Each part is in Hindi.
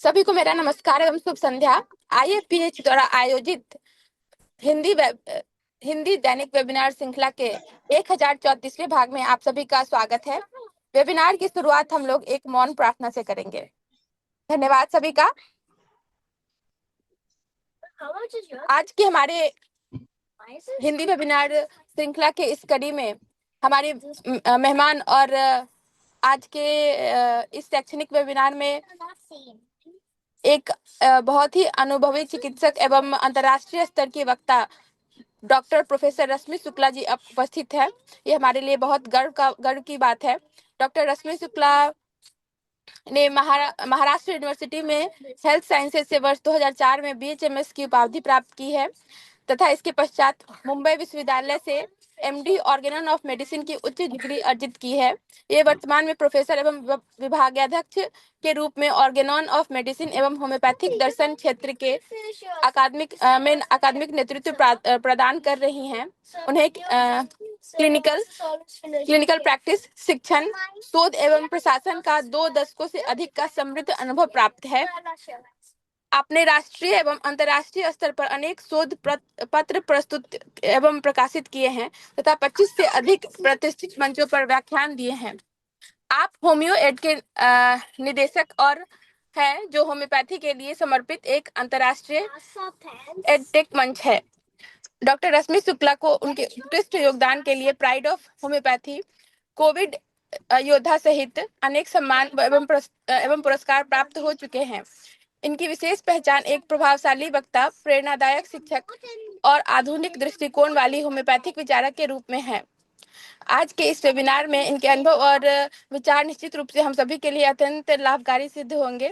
सभी को मेरा नमस्कार एवं शुभ संध्या। IFPH द्वारा आयोजित हिंदी दैनिक वेबिनार श्रृंखला के 1034वें भाग में आप सभी का स्वागत है। वेबिनार की शुरुआत हम लोग एक मौन प्रार्थना से करेंगे। धन्यवाद सभी का। आज के हमारे हिंदी वेबिनार श्रृंखला के इस कड़ी में हमारे मेहमान और आज के इस शैक्षणिक वेबिनार में एक बहुत ही अनुभवी चिकित्सक एवं अंतर्राष्ट्रीय स्तर की वक्ता डॉक्टर प्रोफेसर रश्मि शुक्ला जी उपस्थित है। ये हमारे लिए बहुत गर्व की बात है। डॉक्टर रश्मि शुक्ला ने महाराष्ट्र यूनिवर्सिटी में हेल्थ साइंसेज से वर्ष 2004 में BHMS की उपाधि प्राप्त की है तथा इसके पश्चात मुंबई विश्वविद्यालय से MD ऑर्गेनन ऑफ मेडिसिन की उच्च डिग्री अर्जित की है। ये वर्तमान में प्रोफेसर एवं विभागाध्यक्ष के रूप में ऑर्गेनन ऑफ मेडिसिन एवं होम्योपैथिक दर्शन क्षेत्र के अकादमिक नेतृत्व प्रदान कर रही हैं। उन्हें क्लिनिकल प्रैक्टिस, शिक्षण, शोध एवं प्रशासन का 2 दशकों से अधिक का समृद्ध अनुभव प्राप्त है। आपने राष्ट्रीय एवं अंतर्राष्ट्रीय स्तर पर अनेक शोध पत्र प्रस्तुत एवं प्रकाशित किए हैं तथा 25 से अधिक प्रतिष्ठित मंचों पर व्याख्यान दिए हैं। आप होम्यो एड के निदेशक और हैं जो होम्योपैथी के लिए समर्पित एक अंतर्राष्ट्रीय एडटेक मंच है। डॉक्टर रश्मि शुक्ला को उनके उत्कृष्ट योगदान के लिए प्राइड ऑफ होम्योपैथी, कोविड योद्धा सहित अनेक सम्मान एवं पुरस्कार प्राप्त हो चुके हैं। इनकी विशेष पहचान एक प्रभावशाली वक्ता, प्रेरणादायक शिक्षक और आधुनिक दृष्टिकोण वाली होम्योपैथिक विचारक के रूप में है। आज के इस वेबिनार में इनके अनुभव और विचार निश्चित रूप से हम सभी के लिए अत्यंत लाभकारी सिद्ध होंगे।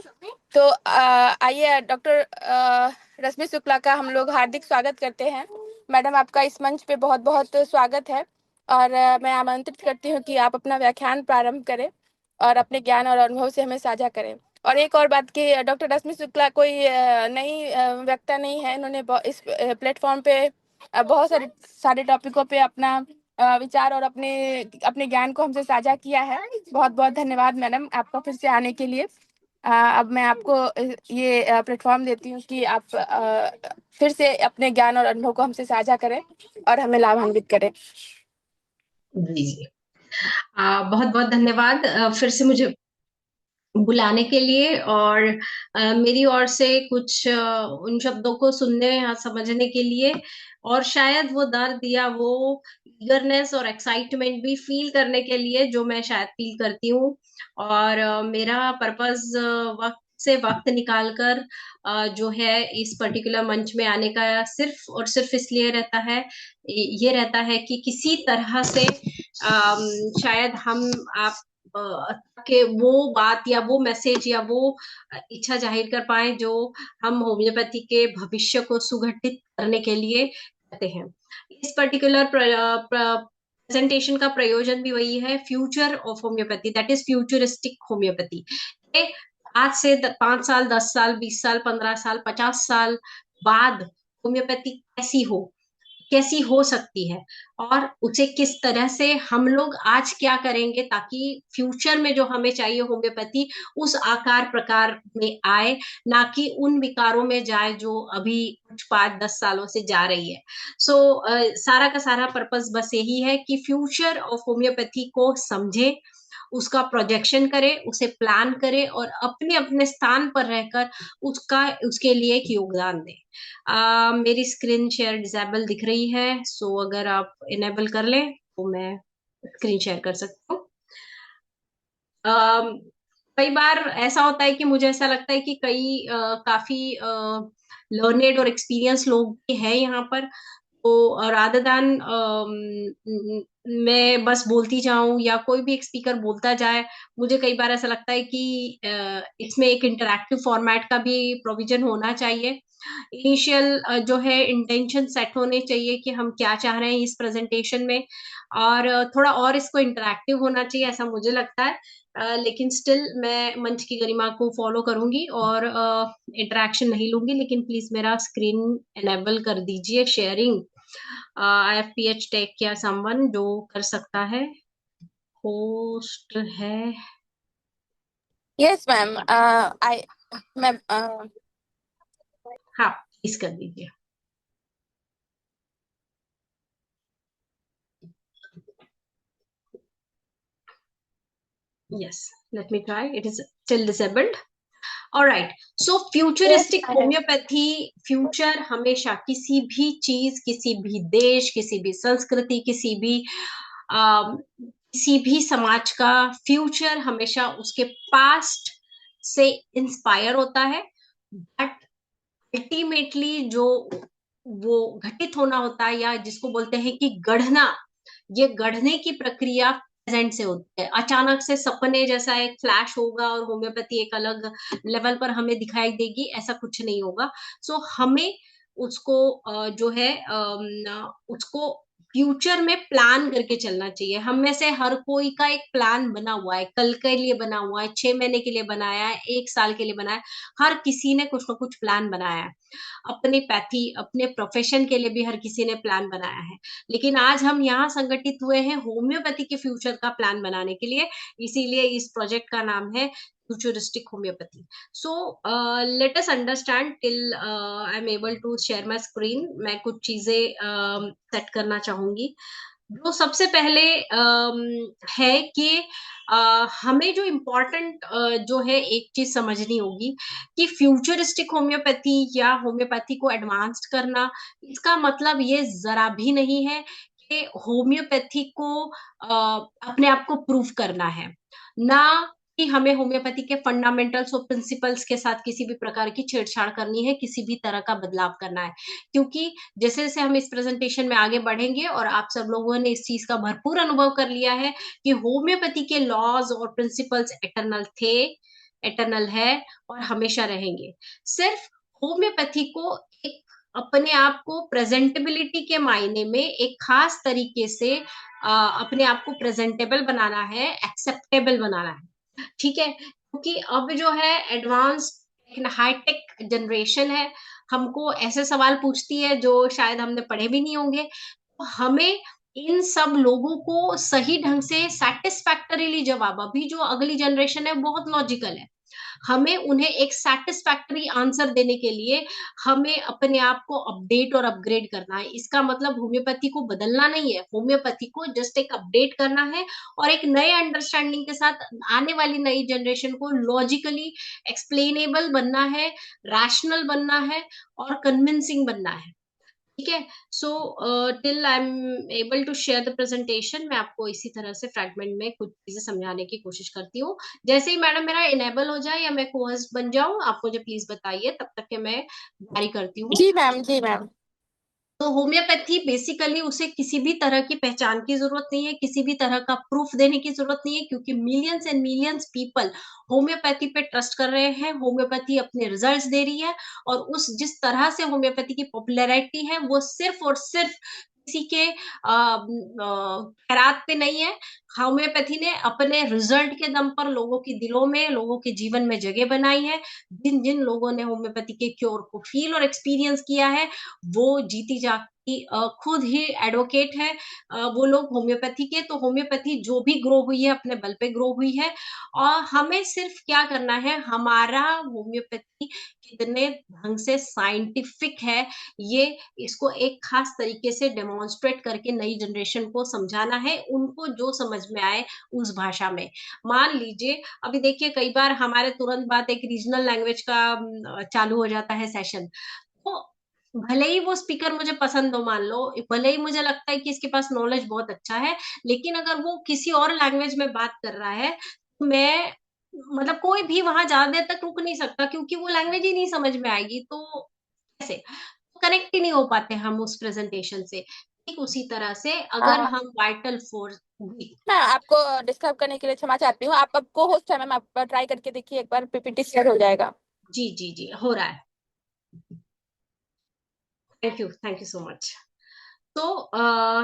तो आइए डॉक्टर रश्मि शुक्ला का हम लोग हार्दिक स्वागत करते हैं। मैडम, आपका इस मंच पे बहुत बहुत स्वागत है और मैं आमंत्रित करती हूँ कि आप अपना व्याख्यान प्रारंभ करें और अपने ज्ञान और अनुभव से हमें साझा करें। और एक और बात कि डॉक्टर रश्मि शुक्ला कोई नई वक्ता नहीं है। इन्होंने इस प्लेटफॉर्म पे बहुत सारे टॉपिकों पे अपना विचार और अपने ज्ञान को हमसे साझा किया है। बहुत बहुत धन्यवाद मैडम आपका फिर से आने के लिए। अब मैं आपको ये प्लेटफॉर्म देती हूँ कि आप फिर से अपने ज्ञान और अनुभव को हमसे साझा करें और हमें लाभान्वित करें। जी जी, बहुत बहुत धन्यवाद फिर से मुझे बुलाने के लिए और मेरी ओर से कुछ उन शब्दों को सुनने या समझने के लिए और शायद वो दर्द या वो ईगरनेस और एक्साइटमेंट भी फील करने के लिए जो मैं शायद फील करती हूँ। और मेरा पर्पस वक्त से वक्त निकालकर जो है इस पर्टिकुलर मंच में आने का सिर्फ और सिर्फ इसलिए रहता है, ये रहता है कि किसी तरह से शायद हम आप के वो बात या वो मैसेज या वो इच्छा जाहिर कर पाए जो हम होम्योपैथी के भविष्य को सुगठित करने के लिए करते हैं। इस पर्टिकुलर प्रेजेंटेशन का प्रयोजन भी वही है, future of homeopathy, that is futuristic homeopathy. आज से 5 साल, 10 साल, 20 साल, 15 साल, 50 साल बाद होम्योपैथी कैसी हो सकती है और उसे किस तरह से हम लोग आज क्या करेंगे ताकि फ्यूचर में जो हमें चाहिए होम्योपैथी उस आकार प्रकार में आए, ना कि उन विकारों में जाए जो अभी कुछ 5-10 सालों से जा रही है। सारा का सारा पर्पस बस यही है कि फ्यूचर ऑफ होम्योपैथी को समझे, उसका प्रोजेक्शन करे, उसे प्लान करे और अपने अपने स्थान पर रहकर उसके लिए एक योगदान दे। मेरी स्क्रीन शेयर डिसेबल दिख रही है, सो अगर आप इनेबल कर लें तो मैं स्क्रीन शेयर कर सकती हूँ। कई बार ऐसा होता है कि मुझे ऐसा लगता है कि काफी लर्नेड और एक्सपीरियंस लोग भी हैं यहाँ पर, तो रादर देन मैं बस बोलती जाऊं या कोई भी एक स्पीकर बोलता जाए, मुझे कई बार ऐसा लगता है कि इसमें एक इंटरैक्टिव फॉर्मेट का भी प्रोविजन होना चाहिए। इनिशियल जो है इंटेंशन सेट होने चाहिए कि हम क्या चाह रहे हैं इस प्रेजेंटेशन में, और थोड़ा और इसको इंटरैक्टिव होना चाहिए ऐसा मुझे लगता है। लेकिन स्टिल मैं मंच की गरिमा को फॉलो करूंगी और इंटरेक्शन नहीं लूंगी, लेकिन प्लीज मेरा स्क्रीन एनेबल कर दीजिए शेयरिंग। IFPH टेक या समवन जो कर सकता है, होस्ट है। यस मैम, मैं हाँ, प्लीज कर दीजिए। Yes, let me try. It is still disabled. All right. So yes futuristic I have. Homeopathy, future हमेशा किसी भी चीज, किसी भी देश, किसी भी संस्कृति, किसी भी समाज का फ्यूचर हमेशा उसके पास्ट से इंस्पायर होता है। बट अल्टीमेटली जो वो घटित होना होता है, या जिसको बोलते हैं कि गढ़ना, ये गढ़ने की प्रक्रिया प्रेजेंट से होती है। अचानक से सपने जैसा एक फ्लैश होगा और होम्योपैथी एक अलग लेवल पर हमें दिखाई देगी, ऐसा कुछ नहीं होगा। सो हमें उसको जो है उसको फ्यूचर में प्लान करके चलना चाहिए। हम में से हर कोई का एक प्लान बना हुआ है, कल के लिए बना हुआ है, 6 महीने के लिए बनाया है, 1 साल के लिए बनाया है। हर किसी ने कुछ ना कुछ प्लान बनाया है। अपनी पैथी, अपने प्रोफेशन के लिए भी हर किसी ने प्लान बनाया है। लेकिन आज हम यहाँ संगठित हुए हैं होम्योपैथी के फ्यूचर का प्लान बनाने के लिए। इसीलिए इस प्रोजेक्ट का नाम है futuristic homoeopathy. So let us understand till I'm able to share my screen. मैं कुछ चीजें सेट करना चाहूंगी। जो सबसे पहले है कि हमें जो इम्पोर्टेंट जो है एक चीज समझनी होगी कि फ्यूचरिस्टिक होम्योपैथी या होम्योपैथी को एडवांस्ड करना, इसका मतलब ये जरा भी नहीं है कि होम्योपैथी को अपने आप को प्रूव करना है। ना कि हमें होम्योपैथी के फंडामेंटल्स और प्रिंसिपल्स के साथ किसी भी प्रकार की छेड़छाड़ करनी है, किसी भी तरह का बदलाव करना है। क्योंकि जैसे जैसे हम इस प्रेजेंटेशन में आगे बढ़ेंगे और आप सब लोगों ने इस चीज का भरपूर अनुभव कर लिया है कि होम्योपैथी के लॉज और प्रिंसिपल्स एटर्नल थे, एटर्नल है और हमेशा रहेंगे। सिर्फ होम्योपैथी को एक अपने आप को प्रेजेंटेबिलिटी के मायने में एक खास तरीके से अपने आप को प्रेजेंटेबल बनाना है, एक्सेप्टेबल बनाना है। ठीक है, क्योंकि अब जो है एडवांस हाईटेक जनरेशन है, हमको ऐसे सवाल पूछती है जो शायद हमने पढ़े भी नहीं होंगे। तो हमें इन सब लोगों को सही ढंग से सेटिस्फैक्टरीली जवाब, अभी जो अगली जनरेशन है बहुत लॉजिकल है, हमें उन्हें एक सेटिस्फैक्टरी आंसर देने के लिए हमें अपने आप को अपडेट और अपग्रेड करना है। इसका मतलब होम्योपैथी को बदलना नहीं है, होम्योपैथी को जस्ट एक अपडेट करना है और एक नए अंडरस्टैंडिंग के साथ आने वाली नई जनरेशन को लॉजिकली एक्सप्लेनेबल बनना है, रैशनल बनना है और कन्विंसिंग बनना है। ठीक है। So till I'm able to share the presentation, मैं आपको इसी तरह से फ्रैगमेंट में कुछ चीजें समझाने की कोशिश करती हूँ। जैसे ही मैडम मेरा इनेबल हो जाए या मैं को होस्ट बन जाऊं, आप मुझे प्लीज बताइए, तब तक के मैं जारी करती हूँ। जी मैम, जी मैम। तो होम्योपैथी बेसिकली उसे किसी भी तरह की पहचान की जरूरत नहीं है, किसी भी तरह का प्रूफ देने की जरूरत नहीं है, क्योंकि millions and millions people homeopathy पे ट्रस्ट कर रहे हैं, होम्योपैथी अपने रिजल्ट्स दे रही है। और उस जिस तरह से होम्योपैथी की पॉपुलैरिटी है वो सिर्फ और सिर्फ किसी के खैरात पे नहीं है। होम्योपैथी ने अपने रिजल्ट के दम पर लोगों के दिलों में, लोगों के जीवन में जगह बनाई है। जिन जिन लोगों ने होम्योपैथी के क्योर को फील और एक्सपीरियंस किया है, वो जीती जागती खुद ही एडवोकेट है। वो लोग होम्योपैथी के, तो होम्योपैथी जो भी ग्रो हुई है अपने बल पे ग्रो हुई है। और हमें सिर्फ क्या करना है, हमारा होम्योपैथी कितने ढंग से साइंटिफिक है, ये इसको एक खास तरीके से डेमोन्स्ट्रेट करके नई जनरेशन को समझाना है, उनको जो समझ में आए उस भाषा में। मान लीजिए अभी देखिए, कई बार हमारे तुरंत बाद एक रीजनल लैंग्वेज का चालू हो जाता है सेशन। तो भले ही वो स्पीकर मुझे पसंद हो, मान लो भले ही मुझे लगता है कि इसके पास नॉलेज बहुत अच्छा है, लेकिन अगर वो किसी और लैंग्वेज में बात कर रहा है तो मैं, मतलब कोई भी वहां ज्यादा देर तक रुक नहीं सकता, क्योंकि वो लैंग्वेज ही नहीं समझ में आएगी। तो कैसे कनेक्ट ही नहीं हो पाते हम उस प्रेजेंटेशन से। ठीक उसी तरह से अगर हम वाइटल फोर्स। मैं आपको डिस्टर्ब करने के लिए क्षमा चाहती हूँ। आप अब को होस्ट है मैम, आप ट्राई करके देखिए एक बार, पीपीटी शेयर हो जाएगा। जी जी जी, हो रहा है। Thank you so much. तो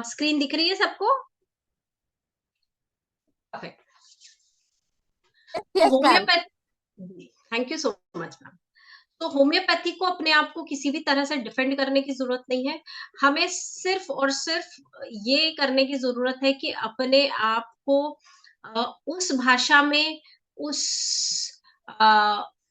स्क्रीन दिख रही है सबको? परफेक्ट। तो yes ma'am. Homeopathy, thank you so much ma'am. तो होम्योपैथी को अपने आप को किसी भी तरह से डिफेंड करने की जरूरत नहीं है। हमें सिर्फ और सिर्फ ये करने की जरूरत है कि अपने आप को उस भाषा में, उस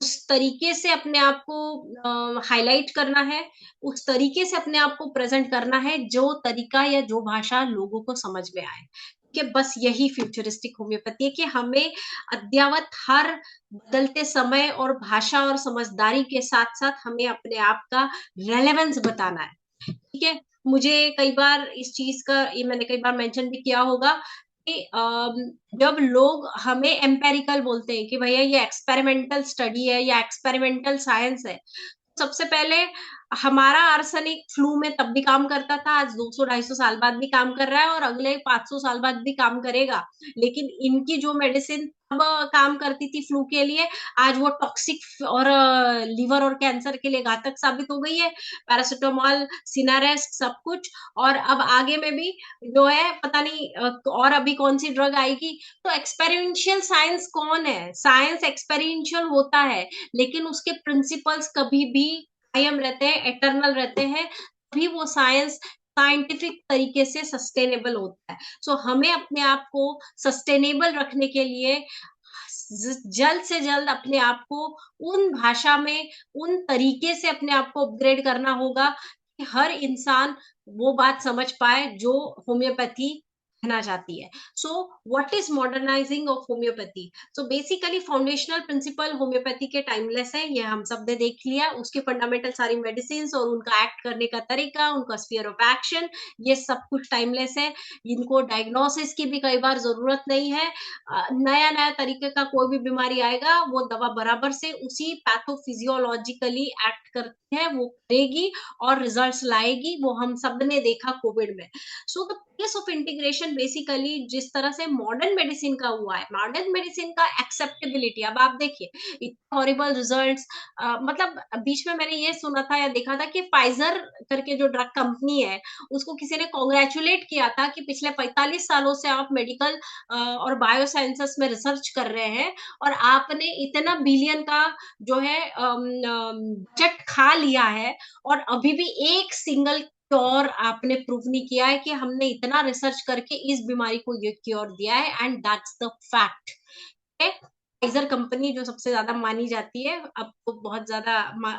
उस तरीके से अपने आप को हाईलाइट करना है, उस तरीके से अपने आप को प्रेजेंट करना है जो तरीका या जो भाषा लोगों को समझ में आए। कि बस यही फ्यूचरिस्टिक होम्योपैथी है कि हमें अद्यावत हर बदलते समय और भाषा और समझदारी के साथ साथ हमें अपने आप का रेलेवेंस बताना है। ठीक है, मुझे कई बार इस चीज का, ये मैंने कई बार मेंशन भी किया होगा कि जब लोग हमें एम्पेरिकल बोलते हैं कि भैया ये एक्सपेरिमेंटल स्टडी है या एक्सपेरिमेंटल साइंस है, सबसे पहले हमारा आर्सेनिक फ्लू में तब भी काम करता था, आज 200-250 साल बाद भी काम कर रहा है और अगले 500 साल बाद भी काम करेगा। लेकिन इनकी जो मेडिसिन तब काम करती थी फ्लू के लिए, आज वो टॉक्सिक और लीवर और कैंसर के लिए घातक साबित हो गई है। पैरासिटामोल, सिनारेस्ट, सब कुछ। और अब आगे में भी जो है पता नहीं और अभी कौन सी ड्रग आएगी। तो एक्सपेरिमेंशियल साइंस कौन है? साइंस एक्सपेरिमेंशियल होता है, लेकिन उसके प्रिंसिपल्स कभी भी कायम रहते हैं, एटर्नल रहते हैं, तभी वो साइंस साइंटिफिक तरीके से सस्टेनेबल होता है। सो हमें अपने आप को सस्टेनेबल रखने के लिए जल्द से जल्द अपने आप को उन भाषा में, उन तरीके से अपने आप को अपग्रेड करना होगा कि हर इंसान वो बात समझ पाए जो होम्योपैथी कहना चाहती है। So what is modernising of homoeopathy? So basically foundational principle homoeopathy के टाइमलेस है, ये हम सब ने देख लिया। उसके फंडामेंटल सारी मेडिसिन और उनका एक्ट करने का तरीका, उनका स्फीयर ऑफ एक्शन, ये सब कुछ टाइमलेस है। इनको डायग्नोसिस की भी कई बार जरूरत नहीं है। नया नया तरीके का कोई भी बीमारी आएगा, वो दवा बराबर से उसी पैथोफिजियोलॉजिकली एक्ट करती है, वो करेगी और रिजल्ट्स लाएगी। वो हम सब ने देखा कोविड में। So the case of integration basically जिस तरह से मॉडर्न मेडिसिन का हुआ है, मॉडर्न मेडिसिन का एक्सेप्टेबिलिटी, अब आप देखिए इतने हॉरिबल रिजल्ट्स। मतलब बीच में मैंने ये सुना था या देखा था कि फाइजर करके जो ड्रग कंपनी है, उसको किसी ने कॉन्ग्रेचुलेट किया था कि पिछले 45 सालों से आप मेडिकल और बायोसाइंसेस में रिसर्च कर रहे हैं और आपने इतना बिलियन का जो है बजट खा लिया है, और अभी भी एक सिंगल क्योर आपने प्रूव नहीं किया है कि हमने इतना रिसर्च करके इस बीमारी को ये क्योर दिया है, and that's the fact. Pfizer company जो सबसे ज्यादा मानी जाती है, अब तो बहुत ज्यादा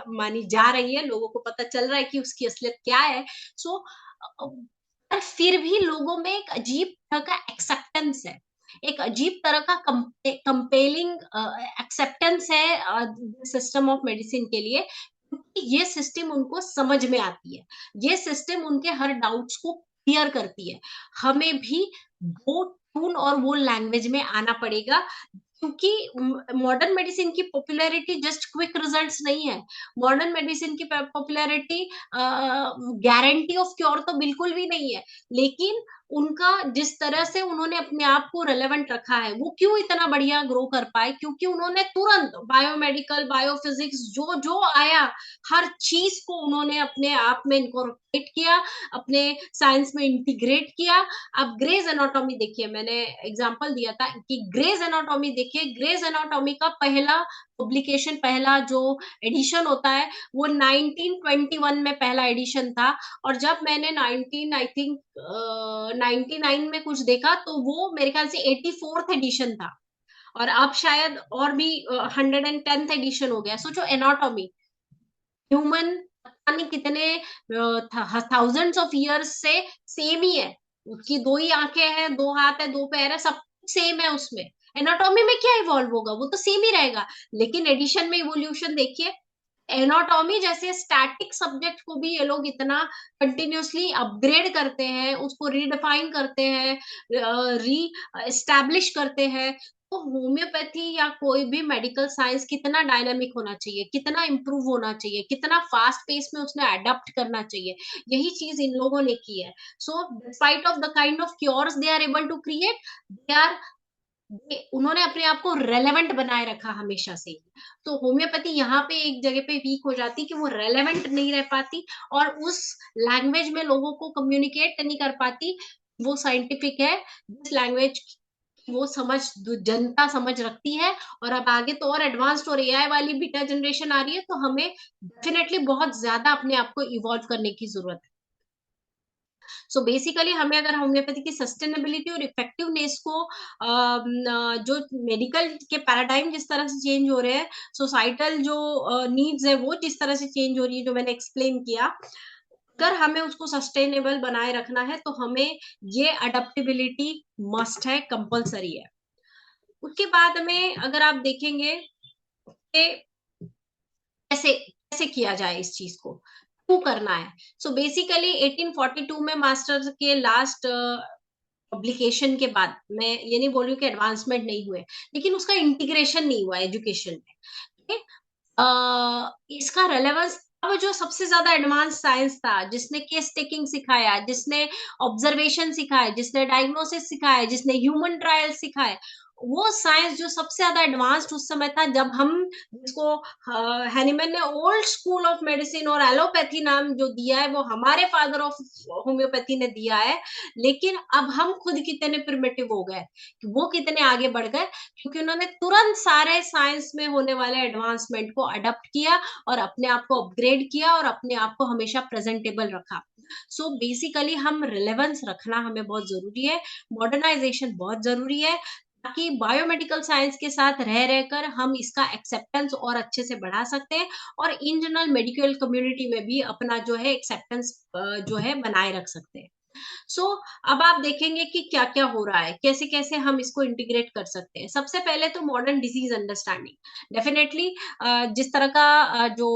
मानी जा रही है, लोगों को पता चल रहा है कि उसकी असलियत क्या है। सो पर फिर भी लोगों में एक अजीब तरह का एक्सेप्टेंस है, एक अजीब तरह का कंपेलिंग एक्सेप्टेंस है सिस्टम ऑफ मेडिसिन के लिए, क्योंकि ये सिस्टम उनको समझ में आती है, ये सिस्टम उनके हर डाउट्स को क्लियर करती है। हमें भी वो टून और वो लैंग्वेज में आना पड़ेगा, क्योंकि मॉडर्न मेडिसिन की पॉपुलैरिटी जस्ट क्विक रिजल्ट्स नहीं है। मॉडर्न मेडिसिन की पॉपुलैरिटी गारंटी ऑफ क्योर तो बिल्कुल भी नहीं है, लेकिन उनका जिस तरह से उन्होंने अपने आप को रेलेवेंट रखा है, वो क्यों इतना बढ़िया ग्रो कर पाए? क्योंकि उन्होंने तुरंत बायोमेडिकल, बायोफिजिक्स, जो जो आया हर चीज को उन्होंने अपने आप में इनकॉर्पोरेट किया, अपने साइंस में इंटीग्रेट किया। अब ग्रेज एनाटॉमी देखिए, मैंने एग्जांपल दिया था कि ग्रेज एनाटॉमी देखिए, ग्रेज एनाटॉमी का पहला पब्लिकेशन, पहला जो एडिशन होता है, वो 1921 में पहला एडिशन था। और जब मैंने 19 आई थिंक 99 में कुछ देखा, तो वो मेरे ख्याल से 84th एडिशन था, और अब शायद और भी 110th एडिशन हो गया। सोचो एनाटॉमी, ह्यूमन पता नहीं कितने थाउजेंड्स ऑफ इयर्स से सेम ही है। उसकी दो ही आंखें हैं, दो हाथ है, दो पैर है, सब सेम है उसमें। एनाटॉमी में क्या इवॉल्व होगा? वो तो सेम ही रहेगा। लेकिन एडिशन में इवोल्यूशन देखिए। एनाटॉमी जैसे स्टैटिक सब्जेक्ट को भी ये लोग इतना कंटिन्यूअसली अपग्रेड करते हैं, उसको रीडिफाइन करते हैं, री एस्टैब्लिश करते हैं। तो होम्योपैथी या कोई भी मेडिकल साइंस कितना डायनामिक होना चाहिए, कितना इंप्रूव होना चाहिए, कितना फास्ट पेस में उसने अडेप्ट करना चाहिए, यही चीज इन लोगों ने की है। So despite of the kind of cures they are able to create, they are, उन्होंने अपने आप को रेलेवेंट बनाए रखा हमेशा से ही। तो होम्योपैथी यहाँ पे एक जगह पे वीक हो जाती कि वो रेलेवेंट नहीं रह पाती, और उस लैंग्वेज में लोगों को कम्युनिकेट नहीं कर पाती। वो साइंटिफिक है जिस लैंग्वेज वो समझ जनता समझ रखती है। और अब आगे तो और एडवांस्ड और एआई वाली बीटा जनरेशन आ रही है, तो हमें डेफिनेटली बहुत ज्यादा अपने आप को इवॉल्व करने की जरूरत है। सो बेसिकली हमें अगर होम्योपैथी की सस्टेनेबिलिटी और इफेक्टिवनेस को जो मेडिकल के पैराडाइम जिस तरह से चेंज हो रहे हैं, सोसाइटल जो नीड्स है वो जिस तरह से चेंज हो रही है, जो मैंने एक्सप्लेन किया, अगर हमें उसको सस्टेनेबल बनाए रखना है तो हमें ये अडेप्टेबिलिटी मस्ट है, कंपलसरी है। उसके बाद में अगर आप देखेंगे कि कैसे कैसे किया जाए इस चीज को, क्यों करना है। सो बेसिकली 1842 में मास्टर्स के लास्ट पब्लिकेशन के बाद, मैं ये नहीं बोल रही हूँ कि एडवांसमेंट नहीं हुए, लेकिन उसका इंटीग्रेशन नहीं हुआ एजुकेशन में। ठीक है? इसका रेलेवेंस, अब जो सबसे ज्यादा एडवांस साइंस था, जिसने केस टेकिंग सिखाया, जिसने ऑब्जर्वेशन सिखाया, जिसने डायग्नोसिस सिखाया, जिसने ह्यूमन ट्रायल सिखाया, वो साइंस जो सबसे ज्यादा एडवांस्ड उस समय था, जब हम जिसको हैनीमैन ने ओल्ड स्कूल ऑफ मेडिसिन और एलोपैथी नाम जो दिया है, वो हमारे फादर ऑफ होम्योपैथी ने दिया है। लेकिन अब हम खुद कितने प्रिमिटिव हो गए, वो कितने आगे बढ़ गए, क्योंकि उन्होंने तुरंत सारे साइंस में होने वाले एडवांसमेंट को अडॉप्ट किया और अपने आप को अपग्रेड किया और अपने आप को हमेशा प्रेजेंटेबल रखा। सो बेसिकली हम रिलेवेंस रखना हमें बहुत जरूरी है, मॉडर्नाइजेशन बहुत जरूरी है, ताकि बायोमेडिकल साइंस के साथ रह रहकर हम इसका एक्सेप्टेंस और अच्छे से बढ़ा सकते हैं, और इन जनरल मेडिकल कम्युनिटी में भी अपना जो है एक्सेप्टेंस जो है बनाए रख सकते हैं। सो अब आप देखेंगे कि क्या क्या हो रहा है, कैसे कैसे हम इसको इंटीग्रेट कर सकते हैं। सबसे पहले तो मॉडर्न डिजीज अंडरस्टैंडिंग, डेफिनेटली जिस तरह का जो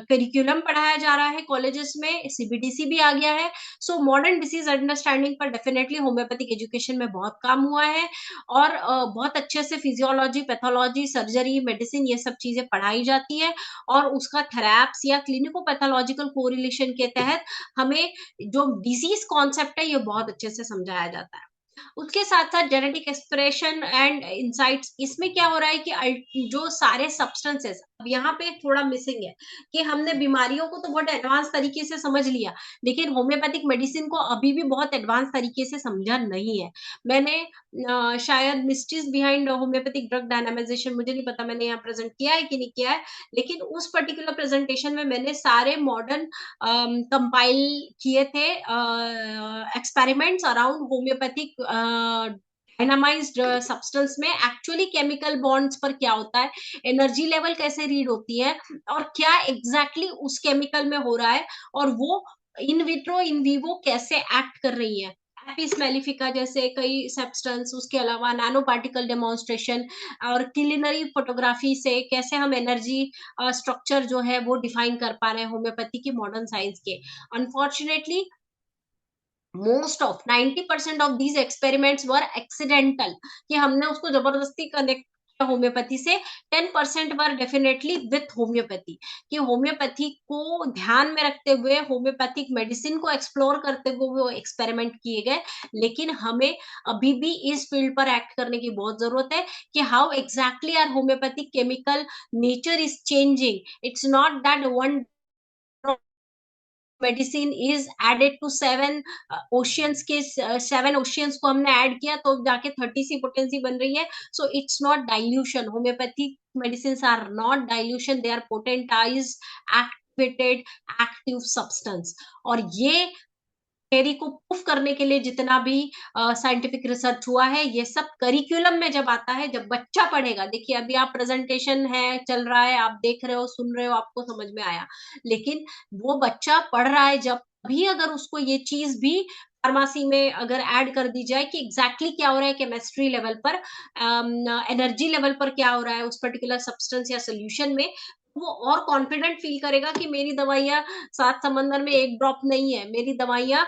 करिकुलम पढ़ाया जा रहा है कॉलेजेस में, सीबीडीसी भी आ गया है। सो मॉडर्न डिजीज अंडरस्टैंडिंग पर डेफिनेटली होम्योपैथिक एजुकेशन में बहुत काम हुआ है, और बहुत अच्छे से फिजियोलॉजी, पैथोलॉजी, सर्जरी, मेडिसिन, ये सब चीजें पढ़ाई जाती है, और उसका थेरैप्स या क्लिनिको पैथोलॉजिकल कोरिलेशन के तहत हमें जो डिजीज कॉन्सेप्ट है ये बहुत अच्छे से समझाया जाता है। उसके साथ साथ जेनेटिक एक्सप्रेशन एंड इंसाइट्स, इसमें क्या हो रहा है कि जो सारे सब्सटेंसेस, अब यहाँ पे थोड़ा मिसिंग है कि हमने बीमारियों को तो बहुत एडवांस तरीके से समझ लिया, लेकिन होम्योपैथिक मेडिसिन को अभी भी बहुत एडवांस तरीके से समझा नहीं है। मैंने शायद mysteries behind homeopathic drug dynamisation, मुझे नहीं पता मैंने यहाँ प्रेजेंट किया है कि नहीं किया है, लेकिन उस पर्टिकुलर प्रेजेंटेशन में मैंने सारे मॉडर्न कंपाइल किए थे एक्सपेरिमेंट्स अराउंड होम्योपैथिक डायनामाइज्ड सब्सटेंस में एक्चुअली केमिकल बॉन्ड्स पर क्या होता है, एनर्जी लेवल कैसे रीड होती है, और क्या एग्जैक्टली exactly उस केमिकल में हो रहा है, और वो इन विट्रो इन विवो कैसे एक्ट कर रही है। एपिस मेलिफिका जैसे कई सब्सटेंस, उसके अलावा नैनो पार्टिकल डेमोन्स्ट्रेशन, और क्लिनरी फोटोग्राफी से कैसे हम एनर्जी स्ट्रक्चर जो है वो डिफाइन कर पा रहे हैं होम्योपैथी की मॉडर्न साइंस के। Unfortunately most of 90% of these experiments were accidental, कि हमने उसको जबरदस्ती कनेक्ट किया होम्योपैथी से। 10% वर डेफिनेटली विथ होम्योपैथी, कि होम्योपैथी को ध्यान में रखते हुए, होम्योपैथिक मेडिसिन को एक्सप्लोर करते हुए वो एक्सपेरिमेंट किए गए। लेकिन हमें अभी भी इस फील्ड पर एक्ट करने की बहुत जरूरत है, कि how exactly are homoeopathic chemical nature is changing. It's not that one medicine is added to 7 oceans के, 7 ओशियंस को हमने ऐड किया तो जाके 30 सी पोटेंसी बन रही है। So it's not dilution, homoeopathic medicine are not dilution, they are potentise activated active substance. और ये थ्योरी को प्रूफ करने के लिए जितना भी साइंटिफिक रिसर्च हुआ है, ये सब करिकुलम में जब आता है, जब बच्चा पढ़ेगा, देखिए अभी आप प्रेजेंटेशन है चल रहा है, आप देख रहे हो, सुन रहे हो, आपको समझ में आया, लेकिन वो बच्चा पढ़ रहा है जब, भी अगर उसको ये चीज भी फार्मेसी में अगर ऐड कर दी जाए कि एग्जैक्टली क्या हो रहा है केमिस्ट्री लेवल पर, एनर्जी लेवल पर क्या हो रहा है उस पर्टिकुलर सब्सटेंस या सोल्यूशन में, वो और कॉन्फिडेंट फील करेगा कि मेरी दवाइयां सात समंदर में एक ड्रॉप नहीं है, मेरी दवाइयां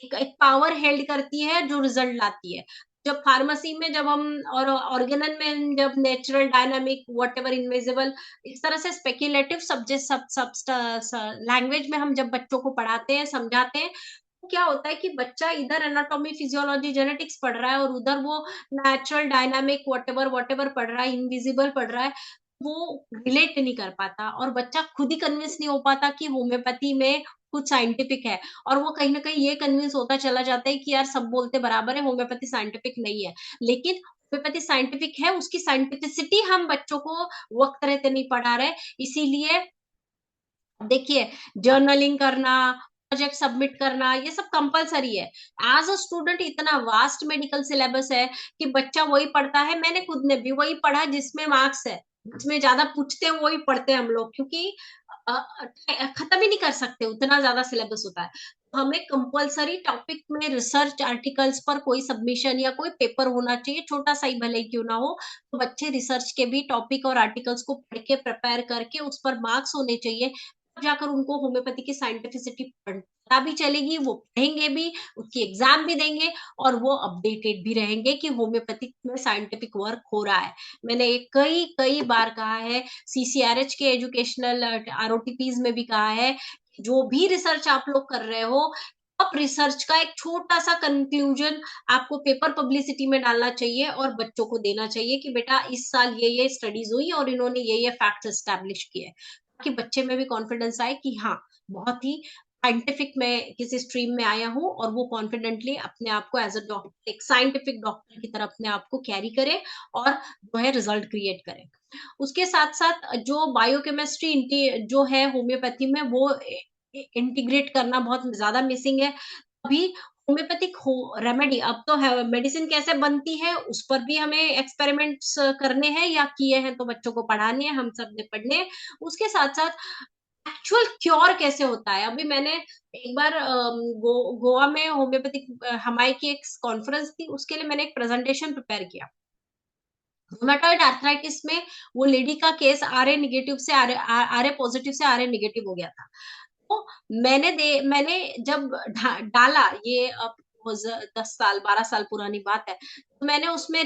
एक पावर हेल्ड करती है जो रिजल्ट लाती है। जब फार्मेसी में जब हम, और ऑर्गेनल में जब natural, dynamic, what ever, invisible, इस तरह से स्पेक्युलेटिव सब्जेक्ट सब लैंग्वेज में हम जब बच्चों को पढ़ाते हैं, समझाते हैं, तो क्या होता है कि बच्चा इधर एनाटॉमी, फिजियोलॉजी, जेनेटिक्स पढ़ रहा है, और उधर वो नेचुरल, डायनामिक, वट एवर पढ़ रहा है, इनविजिबल पढ़ रहा है, वो रिलेट नहीं कर पाता, और बच्चा खुद ही कन्विंस नहीं हो पाता कि होम्योपैथी में कुछ साइंटिफिक है, और वो कहीं ना कहीं ये कन्विंस होता चला जाता है कि यार सब बोलते बराबर है, होम्योपैथी साइंटिफिक नहीं है। लेकिन होम्योपैथी साइंटिफिक है, उसकी साइंटिफिसिटी हम बच्चों को वक्त रहते नहीं पढ़ा रहे। इसीलिए देखिए, जर्नलिंग करना, प्रोजेक्ट सबमिट करना, ये सब कंपलसरी है। एज अ स्टूडेंट इतना वास्ट मेडिकल सिलेबस है कि बच्चा वही पढ़ता है। मैंने खुद ने भी वही पढ़ा जिसमें मार्क्स है, जिसमें ज्यादा पूछते हैं वही पढ़ते हैं हम लोग, क्योंकि खत्म ही नहीं कर सकते, उतना ज्यादा सिलेबस होता है। हमें कंपलसरी टॉपिक में रिसर्च आर्टिकल्स पर कोई सबमिशन या कोई पेपर होना चाहिए, छोटा सा ही भले ही क्यों ना हो। तो बच्चे रिसर्च के भी टॉपिक और आर्टिकल्स को पढ़ के प्रिपेयर करके उस पर मार्क्स होने चाहिए, तब जाकर उनको होम्योपैथी की साइंटिफिसिटी पता भी चलेगी, वो पढ़ेंगे भी, उसकी एग्जाम भी देंगे, और वो अपडेटेड भी रहेंगे कि होम्योपैथिक में साइंटिफिक वर्क हो रहा है। मैंने एक कई कई बार कहा है, सीसीआरएच के एजुकेशनल आरओटीपीज में भी कहा है, जो भी रिसर्च आप लोग कर रहे हो, आप रिसर्च का एक छोटा सा कंक्लूजन आपको पेपर पब्लिसिटी में डालना चाहिए और बच्चों को देना चाहिए कि बेटा इस साल ये स्टडीज हुई और इन्होंने ये फैक्ट्स एस्टैब्लिश किए, ताकि बच्चे में भी कॉन्फिडेंस आए कि हाँ, बहुत ही साइंटिफिक में किसी स्ट्रीम में आया हूँ, और वो कॉन्फिडेंटली अपने आप को एज अ डॉक्टर, एक साइंटिफिक डॉक्टर की तरह अपने आप को कैरी करे और जो है रिजल्ट क्रिएट करे। उसके साथ साथ जो बायोकेमिस्ट्री जो है होम्योपैथी में, वो इंटीग्रेट करना बहुत ज्यादा मिसिंग है। अभी होम्योपैथिक हो रेमेडी, अब तो है मेडिसिन कैसे बनती है उस पर भी हमें एक्सपेरिमेंट्स करने हैं, या किए हैं तो बच्चों को पढ़ाने हैं, हम सब ने पढ़ने हैं। उसके साथ साथ एक्चुअल क्योर कैसे होता है। अभी मैंने एक बार गोवा में होम्योपैथिक हमारे की एक कॉन्फ्रेंस थी, उसके लिए मैंने एक प्रेजेंटेशन प्रिपेयर किया। रूमेटॉइड आर्थराइटिस में वो लेडी का केस आरए निगेटिव से आरए पॉजिटिव से आरए निगेटिव हो गया था। तो मैंने जब डाला, ये अब 10 साल 12 साल पुरानी बात है, तो मैंने उसमें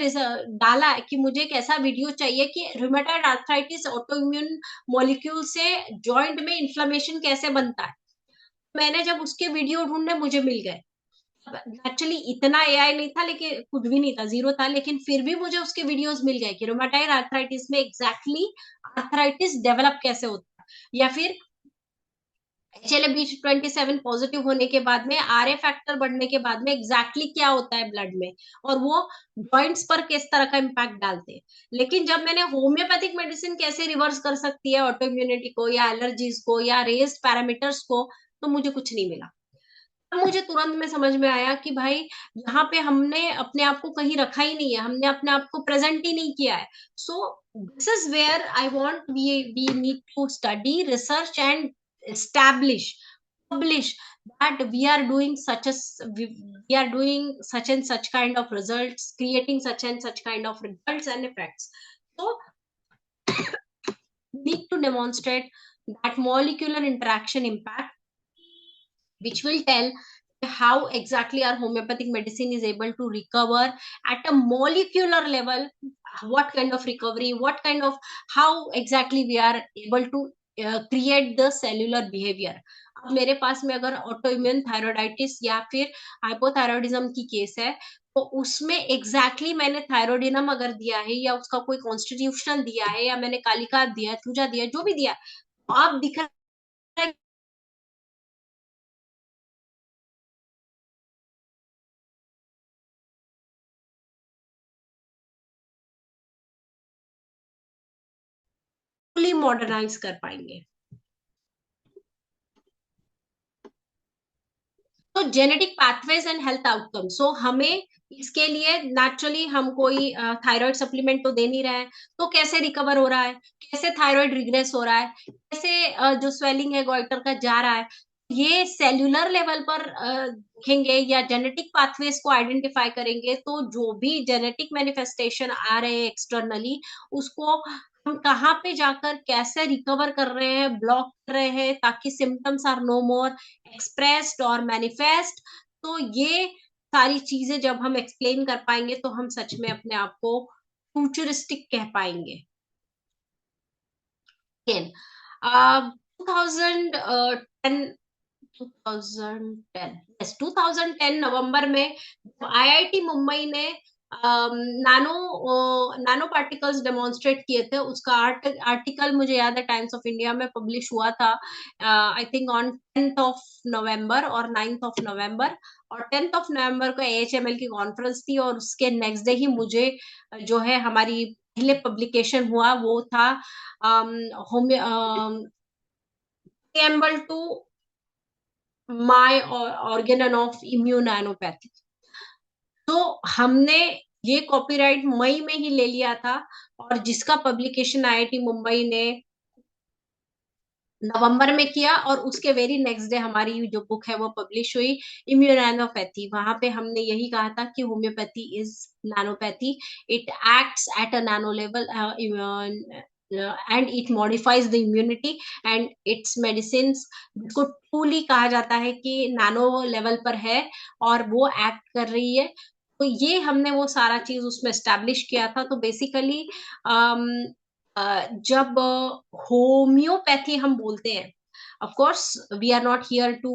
डाला कि मुझे एक ऐसा वीडियो चाहिए कि रूमेटॉइड आर्थराइटिस ऑटोइम्यून मॉलिक्यूल से जॉइंट में इन्फ्लेमेशन कैसे बनता है। मैंने जब उसके वीडियो ढूंढे, मुझे मिल गए। एक्चुअली इतना एआई नहीं था, लेकिन कुछ भी नहीं था, जीरो था, लेकिन फिर भी मुझे उसके वीडियोस मिल गए कि रोमेटाइड आर्थराइटिस में एग्जैक्टली आर्थराइटिस डेवलप कैसे होता है, या फिर HLA-B27 पॉजिटिव होने के बाद में आरए फैक्टर बढ़ने के बाद में एग्जैक्टली क्या होता है ब्लड में, और वो जॉइंट्स पर किस तरह का इम्पैक्ट डालते हैं। लेकिन जब मैंने होम्योपैथिक मेडिसिन कैसे रिवर्स कर सकती है ऑटो इम्यूनिटी को, या एलर्जीज को, या रेस्ड पैरामीटर्स को, तो मुझे कुछ नहीं मिला। मुझे तुरंत में समझ में आया कि भाई, यहाँ पे हमने अपने आप को कहीं रखा ही नहीं है, हमने अपने आप को प्रेजेंट ही नहीं किया है। So this is where I want we need to study research and establish publish that we are doing such and such kind of results, creating such and such kind of results and effects. So we need to demonstrate that molecular interaction impact, which will tell how exactly our homeopathic medicine is able to recover at a molecular level, what kind of recovery, what kind of, how exactly we are able to create the cellular behavior. अब मेरे पास में अगर ऑटो इम्यून थायरोइडाइटिस या फिर हाइपोथायरॉयडिज्म की केस है, तो उसमें एग्जैक्टली मैंने थायरोडिनम अगर दिया है, या उसका कोई कॉन्स्टिट्यूशनल दिया है, या मैंने कालिका दिया है, थूजा दिया है, जो भी दिया है, तो आप दिख रहा है फुली मॉडर्नाइज कर पाएंगे। तो genetic pathways and health outcome, so हमें इसके लिए नेचुरली हम कोई थायराइड सप्लीमेंट तो दे नहीं रहे हैं, तो कैसे रिकवर हो रहा है, कैसे थायराइड रिग्रेस हो रहा है, कैसे जो स्वेलिंग है गोइटर का जा रहा है, ये सेल्यूलर लेवल पर देखेंगे, या जेनेटिक पाथवेज को आइडेंटिफाई करेंगे, तो जो भी जेनेटिक मैनिफेस्टेशन आ रहे हैं एक्सटर्नली, उसको हम कहाँ पे जाकर कैसे रिकवर कर रहे हैं, ब्लॉक कर रहे हैं, ताकि symptoms are no more expressed और मैनिफेस्ट। तो ये सारी चीजें जब हम एक्सप्लेन कर पाएंगे, तो हम सच में अपने आप को फ्यूचरिस्टिक कह पाएंगे। Again, 2010 2010 यस 2010 नवंबर में आईआईटी मुंबई ने नानो पार्टिकल्स डेमोन्स्ट्रेट किए थे, उसका आर्टिकल मुझे याद है टाइम्स ऑफ इंडिया में पब्लिश हुआ था, I think on 10th of November और 9th ऑफ नवंबर। और 10th ऑफ नवंबर को एएचएमएल की कॉन्फ्रेंस थी, और उसके नेक्स्ट डे ही मुझे जो है हमारी पहले पब्लिकेशन हुआ, वो था homeo preamble to my organon of immunopathy. तो हमने ये कॉपीराइट मई में ही ले लिया था, और जिसका पब्लिकेशन आईआईटी मुंबई ने नवंबर में किया, और उसके वेरी नेक्स्ट डे हमारी जो बुक है वो पब्लिश हुई, इम्यूनोपैथी। वहां पे हमने यही कहा था कि homeopathy is nanopathy, it acts at a nano level and it modifies the immunity and its medicine, जिसको ट्रूली कहा जाता है कि नैनो लेवल पर है और वो एक्ट कर रही है। तो ये हमने वो सारा चीज उसमें एस्टेब्लिश किया था। तो बेसिकली जब होम्योपैथी हम बोलते हैं, of course we are not here to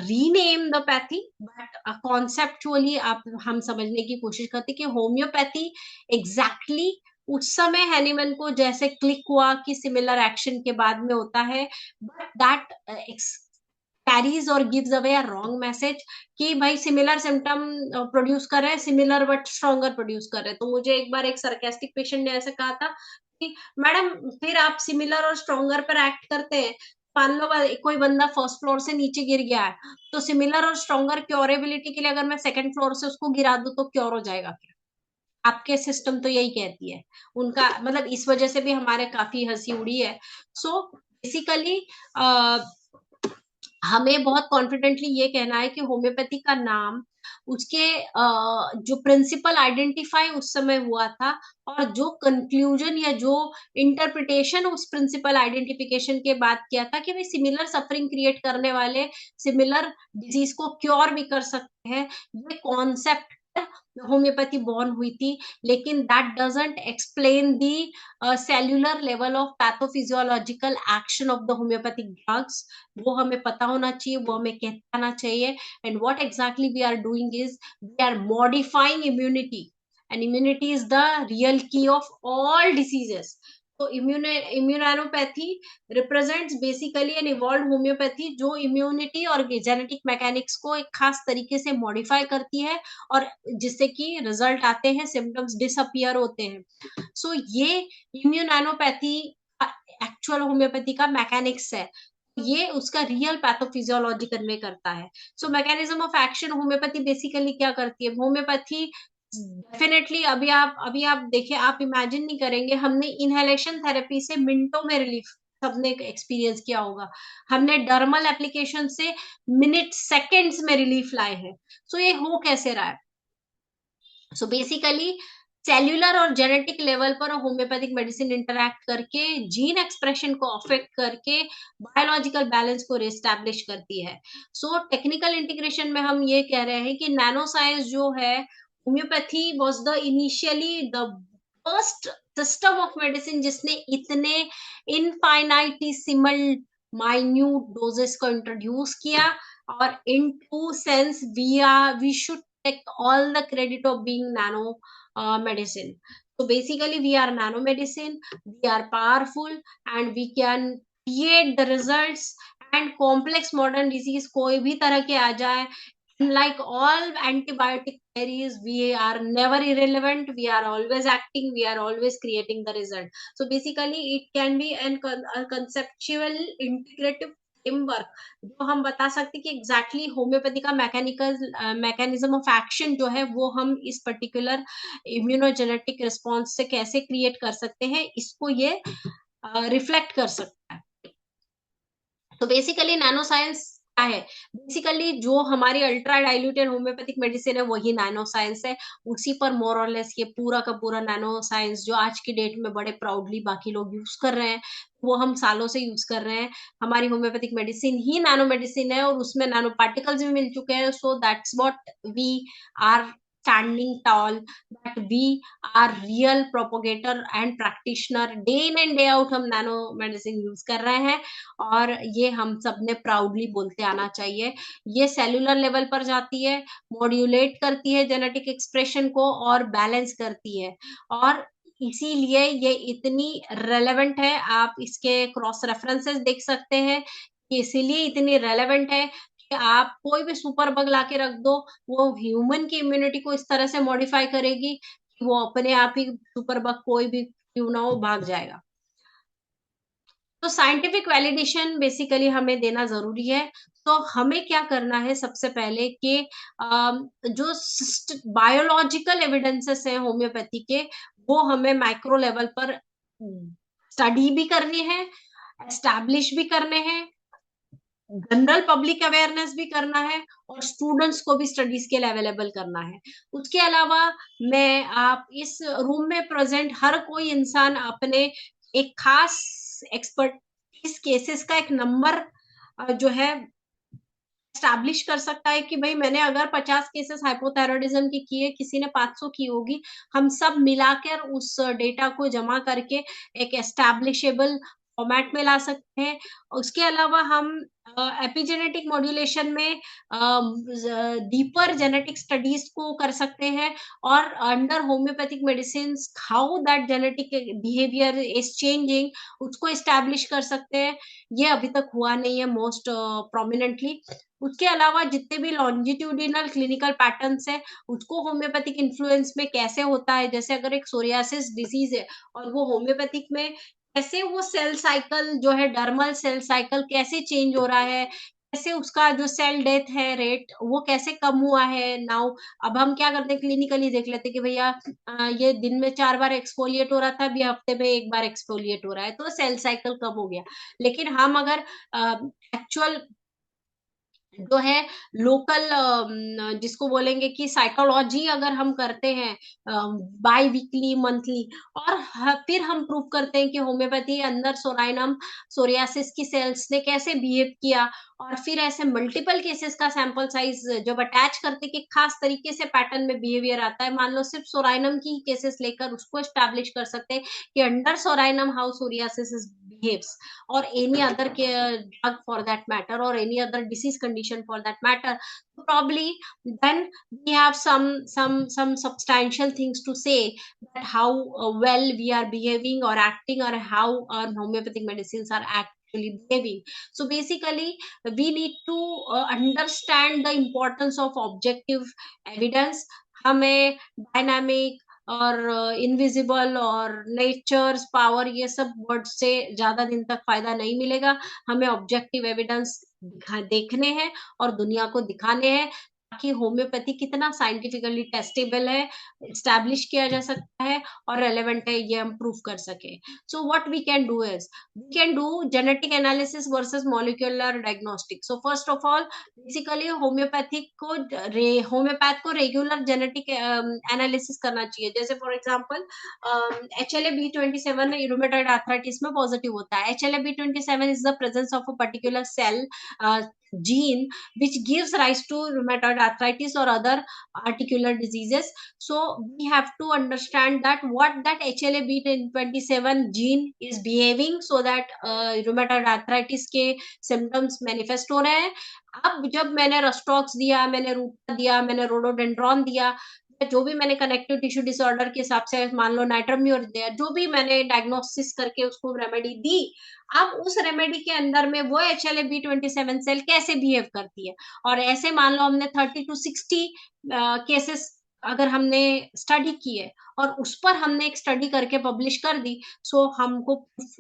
rename the pathy, but conceptually आप हम समझने की कोशिश करते हैं कि होम्योपैथी एग्जैक्टली उस समय हैनीमैन को जैसे क्लिक हुआ कि सिमिलर एक्शन के बाद में होता है, बट दैट कैरीज और gives away a wrong message कि भाई सिमिलर सिम्टम प्रोड्यूस कर रहे हैं, सिमिलर बट स्ट्रॉन्गर प्रोड्यूस कर रहे हैं। तो मुझे एक बार एक सरकास्टिक पेशेंट ने ऐसे कहा था कि मैडम फिर आप सिमिलर और स्ट्रॉन्गर पर एक्ट करते हैं, मान लो कोई बंदा फर्स्ट फ्लोर से नीचे गिर गया है, तो सिमिलर और स्ट्रॉन्गर क्योरेबिलिटी के लिए अगर मैं सेकंड फ्लोर से उसको गिरा दूं तो क्योर हो जाएगा क्या? आपके सिस्टम तो यही कहती है। उनका मतलब इस वजह से भी हमारे काफी हंसी उड़ी है। सो बेसिकली हमें बहुत कॉन्फिडेंटली ये कहना है कि होम्योपैथी का नाम उसके जो प्रिंसिपल आइडेंटिफाई उस समय हुआ था, और जो कंक्लूजन या जो इंटरप्रिटेशन उस प्रिंसिपल आइडेंटिफिकेशन के बाद किया था कि भाई सिमिलर सफरिंग क्रिएट करने वाले सिमिलर डिजीज को क्योर भी कर सकते हैं, ये कॉन्सेप्ट होम्योपैथी बॉर्न हुई थी। लेकिन that doesn't explain the cellular level of pathophysiological action of the homeopathic drugs. वो हमें पता होना चाहिए, वो हमें कहना आना चाहिए। And what exactly we are doing is we are modifying immunity, and immunity is the real key of all diseases. तो immunopathy represents basically an evolve homeopathy जो इम्यूनिटी और जेनेटिक मैकेनिक्स को एक खास तरीके से मॉडिफाई करती है, और जिससे कि रिजल्ट आते हैं, सिम्टम्स डिसअपियर होते हैं। सो ये इम्यूनोपैथी एक्चुअल होम्योपैथी का मैकेनिक्स है, ये उसका रियल पैथोफिजियोलॉजी कन्वे करता है। So mechanism of action homeopathy basically क्या करती है? होम्योपैथी डेफिनेटली अभी आप देखिए, आप इमेजिन नहीं करेंगे, हमने इनहेलेशन थेरेपी से मिनटों में रिलीफ सबने एक्सपीरियंस किया होगा, हमने डर्मल एप्लीकेशन से मिनट सेकेंड्स में रिलीफ लाए हैं। सो ये हो कैसे रहा है? सो बेसिकली सेल्यूलर और जेनेटिक लेवल पर होम्योपैथिक मेडिसिन इंटरैक्ट करके जीन एक्सप्रेशन को अफेक्ट करके बायोलॉजिकल बैलेंस को रिस्टैब्लिश करती है। सो टेक्निकल इंटीग्रेशन में हम ये कह रहे हैं कि नैनो साइंस जो है, homeopathy was the initially the first system of medicine जिसने इतने इनफाइनाइटिसिमल माइन्यूट डोजेस को इंट्रोड्यूस किया। और in two sense we should take all the credit of being nano medicine. So basically we are nano medicine, we are powerful, and we can create the results, and complex modern disease कोई भी तरह के आ जाए, like all antibiotic theories, we are never irrelevant, we are always acting, we are always creating the result. So basically it can be a conceptual integrative framework, जो हम बता सकते कि एग्जैक्टली होम्योपैथी का मैकेनिज्म ऑफ एक्शन जो है वो हम इस पर्टिकुलर इम्यूनोजेनेटिक रिस्पॉन्स से कैसे क्रिएट कर सकते हैं, इसको ये रिफ्लेक्ट कर सकता है। तो बेसिकली नैनो साइंस क्या है? बेसिकली जो हमारी अल्ट्रा डाइल्यूटेड होम्योपैथिक मेडिसिन है वही नैनो साइंस है। उसी पर मोर और लेस ये पूरा का पूरा नैनो साइंस जो आज की डेट में बड़े प्राउडली बाकी लोग यूज कर रहे हैं, वो हम सालों से यूज कर रहे हैं। हमारी होम्योपैथिक मेडिसिन ही नैनो मेडिसिन है, और उसमें नैनो पार्टिकल्स भी मिल चुके हैं। So that's what we are standing tall, that we are real propagator and practitioner, day in and day out हम नैनो मेडिसिन यूज कर रहे हैं, और ये हम सब ने प्राउडली बोलते आना चाहिए। ये सेलुलर लेवल पर जाती है, मॉड्यूलेट करती है जेनेटिक एक्सप्रेशन को, और बैलेंस करती है, और इसीलिए ये इतनी रेलेवेंट है। आप इसके क्रॉस रेफरेंसेस देख सकते हैं कि इसीलिए इतनी रेलेवेंट है कि आप कोई भी सुपर बग लाके रख दो, वो ह्यूमन की इम्यूनिटी को इस तरह से मॉडिफाई करेगी कि वो अपने आप ही सुपर बग कोई भी क्यों ना हो भाग जाएगा। तो साइंटिफिक वैलिडेशन बेसिकली हमें देना जरूरी है। तो हमें क्या करना है सबसे पहले कि जो बायोलॉजिकल एविडेंसेस है होम्योपैथी के, वो हमें माइक्रो लेवल पर स्टडी भी करनी है, एस्टैब्लिश भी करने हैं, जनरल पब्लिक अवेयरनेस भी करना है, और स्टूडेंट्स को भी स्टडीज के लिए अवेलेबल करना है। उसके अलावा मैं आप इस रूम में प्रेजेंट हर कोई इंसान अपने एक खास एक्सपर्ट इस केसेस का एक नंबर जो है स्टैब्लिश कर सकता है कि भाई मैंने अगर 50 केसेस हाइपोथायरॉयडिज्म की किए, किसी ने 500 की होगी, हम सब मिलाकर उस डेटा को जमा करके एक एस्टैब्लिशेबल फॉर्मेट में ला सकते हैं। उसके अलावा हम एपिजेनेटिक मॉड्यूलेशन में डीपर जेनेटिक स्टडीज को कर सकते हैं, और under homeopathic medicine how that genetic behaviour is changing, उसको एस्टैब्लिश कर सकते हैं। ये अभी तक हुआ नहीं है मोस्ट प्रोमिनेंटली। उसके अलावा जितने भी लॉन्जिट्यूडिनल क्लिनिकल पैटर्न्स है, उसको होम्योपैथिक इन्फ्लुएंस में कैसे होता है, जैसे अगर एक सोरियासिस डिजीज है और वो होम्योपैथिक में कैसे वो सेल साइकिल जो है, डर्मल सेल साइकिल कैसे चेंज हो रहा है, कैसे उसका जो सेल डेथ है रेट वो कैसे कम हुआ है नाउ। अब हम क्या करते हैं, क्लिनिकली देख लेते हैं कि भैया ये दिन में 4 बार एक्सफोलिएट हो रहा था, अभी हफ्ते में 1 बार एक्सफोलिएट हो रहा है, तो सेल साइकिल कम हो गया। लेकिन हम अगर एक्चुअल जो है लोकल जिसको बोलेंगे कि साइकोलॉजी अगर हम करते हैं बाई वीकली मंथली, और फिर हम प्रूव करते हैं कि होम्योपैथी अंदर सोराइनम सोरियासिस की सेल्स ने कैसे बिहेव किया, और फिर ऐसे मल्टीपल केसेस का सैंपल साइज जब अटैच करते कि खास तरीके से पैटर्न में बिहेवियर आता है, मान लो सिर्फ सोराइनम की केसेस लेकर उसको एस्टैब्लिश कर सकते हैं कि under psorinum how psoriasis behaves, or any other drug for that matter, or any other disease condition for that matter. So probably then we have some substantial things to say that how well we are behaving or acting, or how our homeopathic medicines are actually behaving. So basically we need to understand the importance of objective evidence. हमें डायनामिक और इनविजिबल और नेचर्स पावर ये सब वर्ड से ज्यादा दिन तक फायदा नहीं मिलेगा। हमें ऑब्जेक्टिव एविडेंस देखने हैं और दुनिया को दिखाने हैं, ताकि होम्योपैथी कितना साइंटिफिकली टेस्टेबल है, एस्टैब्लिश किया जा सकता है और रेलेवेंट है, ये हम प्रूव कर सके। So what we can do is we can do genetic analysis versus molecular diagnostic. So first of all basically homoeopathic को होम्योपैथ को रेगुलर जेनेटिक एनालिसिस करना चाहिए। जैसे for example HLA-B27 rheumatoid arthritis में पॉजिटिव होता है। HLA-B27 is the presence of a particular cell gene which gives rise to rheumatoid arthritis or other articular diseases. So we have to understand that what that HLA-B27 gene is behaving so that rheumatoid arthritis के symptoms manifest हो रहे हैं। अब जब मैंने रस्टॉक्स दिया, मैंने रूटा दिया, मैंने रोडोडेंड्रॉन दिया, जो भी मैंने कनेक्टिव टिश्यू डिसऑर्डर के हिसाब से मान लो नाइट्रोम्यूर दिया, जो भी मैंने डायग्नोसिस करके उसको रेमेडी दी, अब उस रेमेडी के अंदर में वो HLA-B27 सेल कैसे बिहेव करती है, और ऐसे मान लो हमने 30 to 60 केसेस अगर हमने स्टडी की है और उस पर हमने एक स्टडी करके पब्लिश कर दी, सो हमको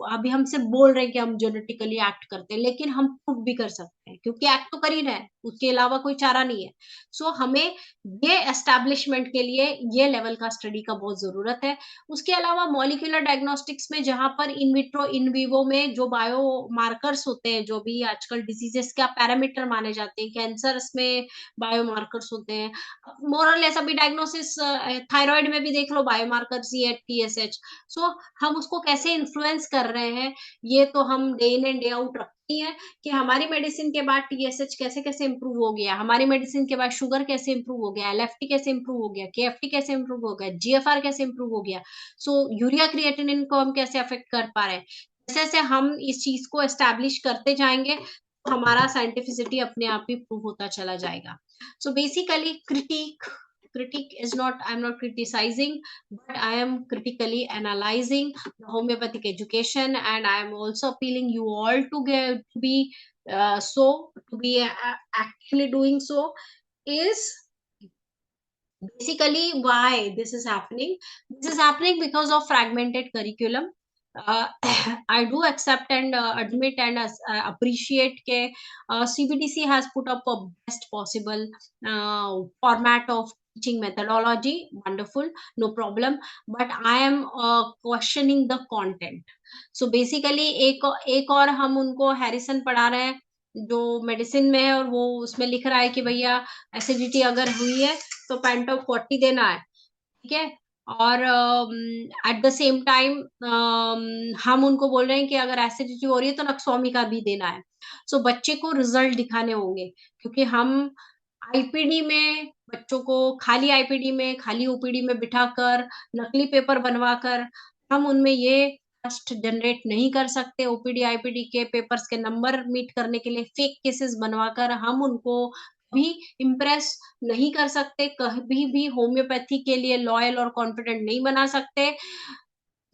अभी हमसे बोल रहे हैं कि हम जेनेटिकली एक्ट करते हैं, लेकिन हम प्रूव भी कर सकते हैं क्योंकि एक्ट तो कर ही रहे हैं, उसके अलावा कोई चारा नहीं है। सो हमें ये एस्टैब्लिशमेंट के लिए ये लेवल का स्टडी का बहुत जरूरत है। उसके अलावा मॉलिक्यूलर डायग्नोस्टिक्स में जहां पर इन विट्रो इन विवो में जो बायो मार्कर्स होते हैं, जो भी आजकल डिजीजेस का पैरामीटर माने जाते हैं, कैंसर्स में बायो मार्कर्स होते हैं, मोरल ऐसा भी डायग्नोसिस थायराइड में भी देख लो बायोमार्कर C8 TSH। सो हम उसको कैसे इन्फ्लुएंस कर रहे हैं, ये तो हम day in and day out रखती है कि हमारी मेडिसिन के बाद TSH कैसे कैसे इंप्रूव हो गया, हमारी मेडिसिन के बाद शुगर कैसे इंप्रूव हो गया, LFT कैसे इंप्रूव हो गया, KFT कैसे इंप्रूव हो गया, GFR कैसे इंप्रूव हो गया, सो यूरिया क्रिएटिनिन को हम कैसे अफेक्ट कर पा रहे हैं। जैसे जैसे हम इस चीज को एस्टैब्लिश करते जाएंगे, तो हमारा साइंटिफिसिटी अपने आप ही प्रूव होता चला जाएगा। So basically critique is not, I'm not criticizing, but I am critically analyzing the homeopathic education, and I am also appealing you all to get to be to be actually doing so. Is basically why this is happening. This is happening because of fragmented curriculum. I do accept and admit and appreciate ke CBDC has put up a best possible format of teaching methodology. Wonderful, no problem. But I am questioning the content. So basically एक और हम उनको हैरिसन पढ़ा रहे हैं जो मेडिसिन में है, और वो उसमें लिख रहा है कि भैया एसिडिटी अगर हुई है तो पेंटॉप 40 देना है, ठीक है। और एट द सेम टाइम हम उनको बोल रहे हैं कि अगर एसिडिटी हो रही है तो नक्सोमी का भी देना है। सो बच्चे को रिजल्ट दिखाने होंगे, क्योंकि हम आईपीडी में बच्चों को खाली आईपीडी में खाली ओपीडी में बिठाकर नकली पेपर बनवाकर हम उनमें ये ट्रस्ट जनरेट नहीं कर सकते। ओपीडी आईपीडी के पेपर्स के नंबर मीट करने के लिए फेक केसेस बनवाकर हम उनको भी इम्प्रेस नहीं कर सकते, कभी भी होम्योपैथी के लिए लॉयल और कॉन्फिडेंट नहीं बना सकते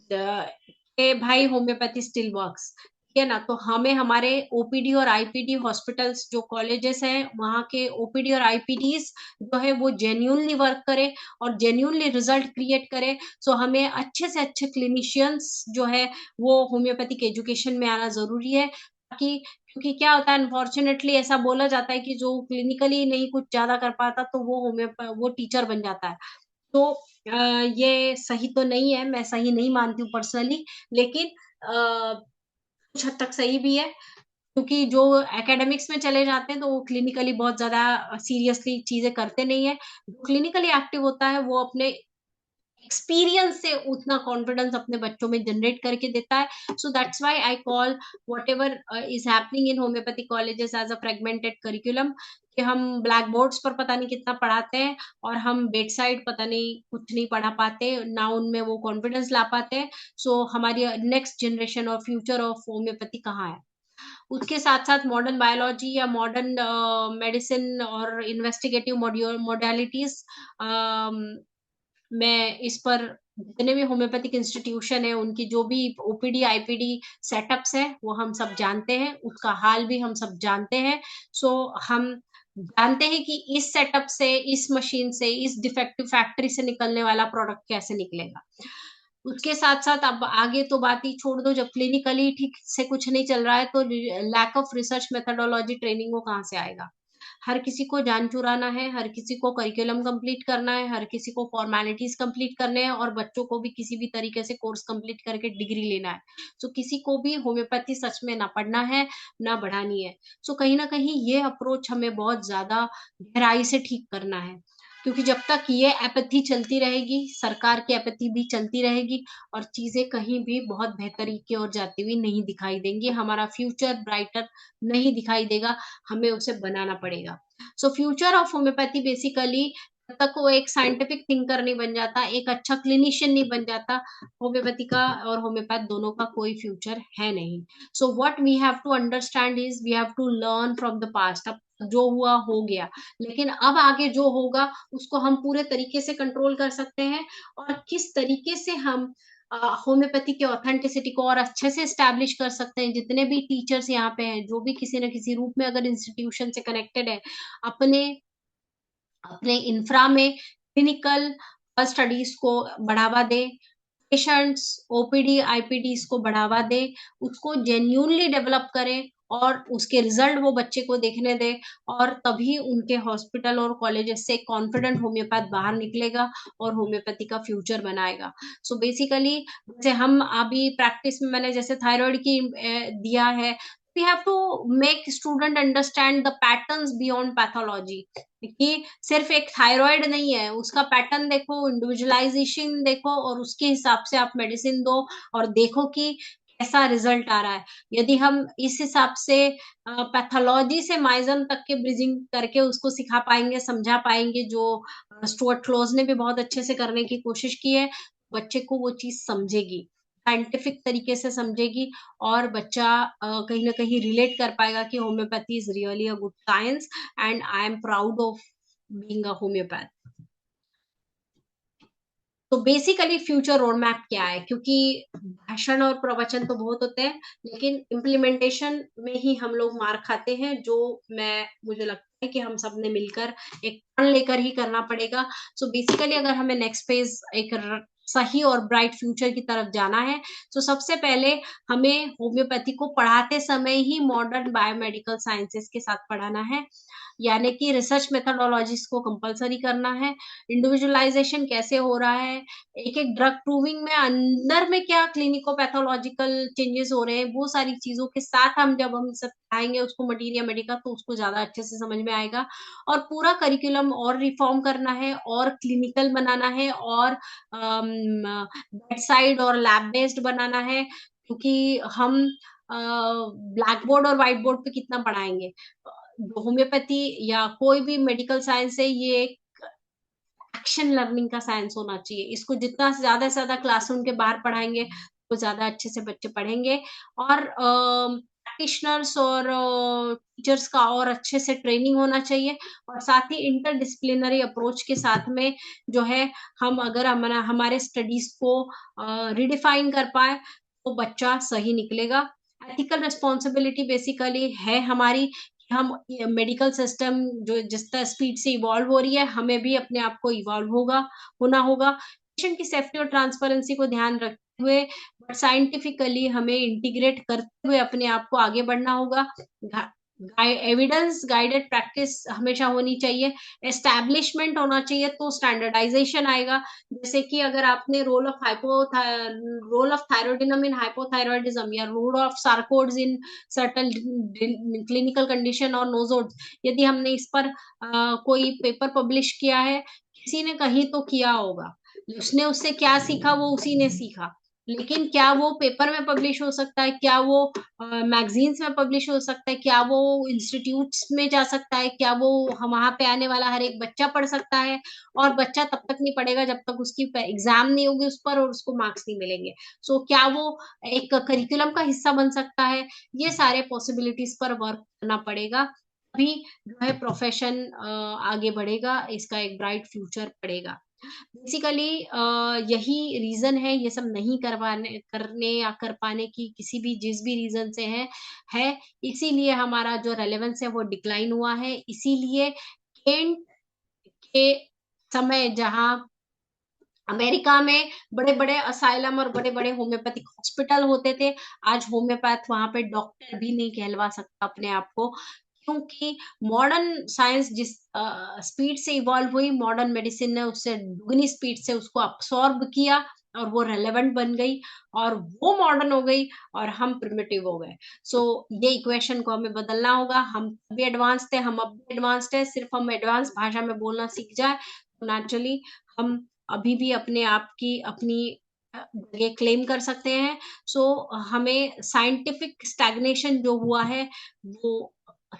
कि भाई होम्योपैथी स्टिल वर्क्स, ठीक है ना। तो हमें हमारे ओपीडी और आईपीडी हॉस्पिटल्स जो कॉलेजेस हैं वहां के ओपीडी और आईपीडीज जो है वो जेन्यूनली वर्क करे और जेन्यूनली रिजल्ट क्रिएट करे। सो हमें अच्छे से अच्छे क्लिनिशियंस जो है वो होम्योपैथिक एजुकेशन में आना जरूरी है, ताकि क्योंकि क्या होता है अनफॉर्चुनेटली ऐसा बोला जाता है कि जो क्लिनिकली नहीं कुछ ज्यादा कर पाता तो वो टीचर बन जाता है। तो ये सही तो नहीं है, मैं सही नहीं मानती हूँ पर्सनली, लेकिन कुछ हद तक सही भी है, क्योंकि जो एकेडमिक्स में चले जाते हैं तो वो क्लिनिकली बहुत ज्यादा सीरियसली चीजें करते नहीं है। जो क्लिनिकली एक्टिव होता है वो अपने एक्सपीरियंस से उतना कॉन्फिडेंस अपने बच्चों में जनरेट करके देता है। So that's why I call whatever is happening in homoeopathic colleges as a fragmented curriculum, कि हम ब्लैक बोर्ड्स पर पता नहीं कितना पढ़ाते हैं और हम बेड साइड पता नहीं कुछ नहीं पढ़ा पाते ना, उनमें वो कॉन्फिडेंस ला पाते हैं। सो हमारी नेक्स्ट जनरेशन और फ्यूचर ऑफ होम्योपैथी कहाँ है। उसके साथ साथ मॉडर्न बायोलॉजी या मॉडर्न मेडिसिन और इन्वेस्टिगेटिव मोडालिटीज, मैं इस पर जितने भी होम्योपैथिक इंस्टीट्यूशन है उनकी जो भी ओपीडी आईपीडी सेटअप्स है वो हम सब जानते हैं, उसका हाल भी हम सब जानते हैं। सो हम जानते हैं कि इस सेटअप से, इस मशीन से, इस डिफेक्टिव फैक्ट्री से निकलने वाला प्रोडक्ट कैसे निकलेगा। उसके साथ साथ अब आगे तो बात ही छोड़ दो, जब क्लिनिकली ठीक से कुछ नहीं चल रहा है तो lack of research methodology training वो कहाँ से आएगा। हर किसी को जान चुराना है, हर किसी को करिकुलम कंप्लीट करना है, हर किसी को फॉर्मेलिटीज कंप्लीट करने हैं और बच्चों को भी किसी भी तरीके से कोर्स कंप्लीट करके डिग्री लेना है। सो किसी को भी होम्योपैथी सच में ना पढ़ना है ना बढ़ानी है। सो कहीं ना कहीं ये अप्रोच हमें बहुत ज्यादा गहराई से ठीक करना है, क्योंकि जब तक ये एपैथी चलती रहेगी, सरकार की एपैथी भी चलती रहेगी और चीजें कहीं भी बहुत बेहतरी की ओर जाती हुई नहीं दिखाई देंगी, हमारा फ्यूचर ब्राइटर नहीं दिखाई देगा, हमें उसे बनाना पड़ेगा। So future of homeopathy basically जब तक वो एक साइंटिफिक थिंकर नहीं बन जाता, एक अच्छा क्लिनिशियन नहीं बन जाता, होम्योपैथी का और होम्योपैथ दोनों का कोई फ्यूचर है नहीं। So what we have to understand is we have to learn from the past. अब जो हुआ हो गया, लेकिन अब आगे जो होगा उसको हम पूरे तरीके से कंट्रोल कर सकते हैं, और किस तरीके से हम होम्योपैथी के ऑथेंटिसिटी को और अच्छे से स्टैब्लिश कर सकते हैं। जितने भी टीचर्स यहाँ पे हैं जो भी किसी न किसी रूप में अगर इंस्टीट्यूशन से कनेक्टेड है, अपने अपने इंफ्रा में क्लिनिकल स्टडीज को बढ़ावा दे, पेशेंट्स ओपीडी आईपीडीज को बढ़ावा दे, उसको जेन्यूनली डेवलप करें और उसके रिजल्ट वो बच्चे को देखने दे, और तभी उनके हॉस्पिटल और कॉलेजेस से कॉन्फिडेंट होम्योपैथ बाहर निकलेगा और होम्योपैथी का फ्यूचर बनाएगा। सो बेसिकली जैसे हम अभी प्रैक्टिस में मैंने जैसे थायराइड की दिया है, we have to make student understand the patterns beyond pathology, कि सिर्फ एक थायराइड नहीं है, उसका पैटर्न देखो, इंडिविजुअलाइजेशन देखो और उसके हिसाब से आप मेडिसिन दो और देखो कि कैसा रिजल्ट आ रहा है। यदि हम इस हिसाब से पैथोलॉजी से माइजन तक के ब्रिजिंग करके उसको सिखा पाएंगे, समझा पाएंगे, जो स्टुअर्ट क्लोज ने भी बहुत अच्छे से करने की कोशिश की है, बच्चे को वो चीज समझेगी, साइंटिफिक तरीके से समझेगी, और बच्चा कहीं ना कहीं रिलेट कर पाएगा कि homeopathy is really a good science and I am proud of being a homeopath. तो बेसिकली फ्यूचर रोड मैप क्या है, क्योंकि भाषण और प्रवचन तो बहुत होते हैं लेकिन इम्प्लीमेंटेशन में ही हम लोग मार खाते हैं, जो मुझे लगता है कि हम सब ने मिलकर एक प्रण लेकर ही करना पड़ेगा। सो बेसिकली अगर हमें नेक्स्ट फेज एक सही और ब्राइट फ्यूचर की तरफ जाना है, तो सबसे पहले हमें होम्योपैथी को पढ़ाते समय ही मॉडर्न बायोमेडिकल साइंसेस के साथ पढ़ाना है, यानी कि रिसर्च मेथोडोलॉजीज को कंपलसरी करना है, इंडिविजुअलाइजेशन कैसे हो रहा है, एक-एक ड्रग प्रूविंग में अंदर में क्या क्लिनिको-पैथोलॉजिकल चेंजेस हो रहे हैं, वो सारी चीज़ों के साथ जब हम सब पढ़ाएँगे उसको मटीरिया मेडिका, तो उसको ज़्यादा अच्छे से समझ में आएगा। और पूरा करिकुलम और रिफॉर्म करना है और क्लिनिकल बनाना है और बेड साइड और लैब बेस्ड बनाना है, क्योंकि हम ब्लैक बोर्ड और व्हाइट बोर्ड पे कितना पढ़ाएँगे। होम्योपैथी या कोई भी मेडिकल साइंस है, ये एक एक्शन लर्निंग का साइंस होना चाहिए। इसको जितना ज़्यादा से ज़्यादा क्लासरूम के बाहर पढ़ाएँगे, तो ज़्यादा अच्छे से बच्चे पढ़ेंगे और प्रैक्टिशनर्स और टीचर्स का और अच्छे से ट्रेनिंग होना चाहिए और साथ ही इंटरडिसिप्लिनरी अप्रोच के साथ में जो है, हम अगर हमारे स्टडीज़ को रिडिफाइन कर पाएँ, तो बच्चा सही निकलेगा। एथिकल रिस्पॉन्सिबिलिटी बेसिकली है हमारी कि हम मेडिकल सिस्टम जो जिस तरह स्पीड से इवॉल्व हो रही है, हमें भी अपने आप को इवॉल्व होना होगा। पेशेंट की सेफ्टी और ट्रांसपेरेंसी को ध्यान रखते हुए बट साइंटिफिकली हमें इंटीग्रेट करते हुए अपने आप को आगे बढ़ना होगा। घा एविडेंस गाइडेड प्रैक्टिस हमेशा होनी चाहिए, एस्टैब्लिशमेंट होना चाहिए, तो स्टैंडर्डाइजेशन आएगा। जैसे कि अगर आपने role of thyroidinum in hypothyroidism या role of sarcodes in certain clinical condition और नोज़ोड्स, यदि हमने इस पर कोई पेपर पब्लिश किया है, किसी ने कहीं तो किया होगा। उसने उससे क्या सीखा, वो उसी ने सीखा। लेकिन क्या वो पेपर में पब्लिश हो सकता है? क्या वो मैगज़ीन्स में पब्लिश हो सकता है? क्या वो इंस्टीट्यूट्स में जा सकता है? क्या वो हम वहाँ पे आने वाला हर एक बच्चा पढ़ सकता है? और बच्चा तब तक नहीं पढ़ेगा जब तक उसकी एग्ज़ाम नहीं होगी उस पर और उसको मार्क्स नहीं मिलेंगे। सो क्या वो एक करिकुलम का हिस्सा बन सकता है? ये सारे पॉसिबिलिटीज़ पर वर्क करना पड़ेगा। तभी जो है प्रोफ़ेशन आगे बढ़ेगा, इसका एक ब्राइट फ्यूचर पड़ेगा। बेसिकली यही रीज़न है ये सब नहीं करने या कर पाने की, किसी भी जिस भी रीज़न से है इसीलिए हमारा जो रेलेवेंस है वो डिक्लाइन हुआ है। इसीलिए केंट के समय जहाँ अमेरिका में बड़े-बड़े असाइलम और बड़े-बड़े होम्योपैथिक हॉस्पिटल होते थे, आज होम्योपैथ वहाँ पे डॉक्टर भी नहीं कहलवा सकता अपने आप को, क्योंकि मॉडर्न साइंस जिस स्पीड से इवॉल्व हुई, मॉडर्न मेडिसिन ने उससे दुगनी स्पीड से उसको अब्सॉर्ब किया और वो रेलेवेंट बन गई और वो मॉडर्न हो गई और हम प्रिमिटिव हो गए। सो ये इक्वेशन को हमें बदलना होगा। हम भी एडवांस थे, हम अब भी एडवांस्ड हैं, सिर्फ हम एडवांस भाषा में बोलना सीख जाएँ, तो नेचुरली हम अभी भी अपने आप की अपनी जगह क्लेम कर सकते हैं। सो हमें साइंटिफिक स्टैग्नेशन जो हुआ है, वो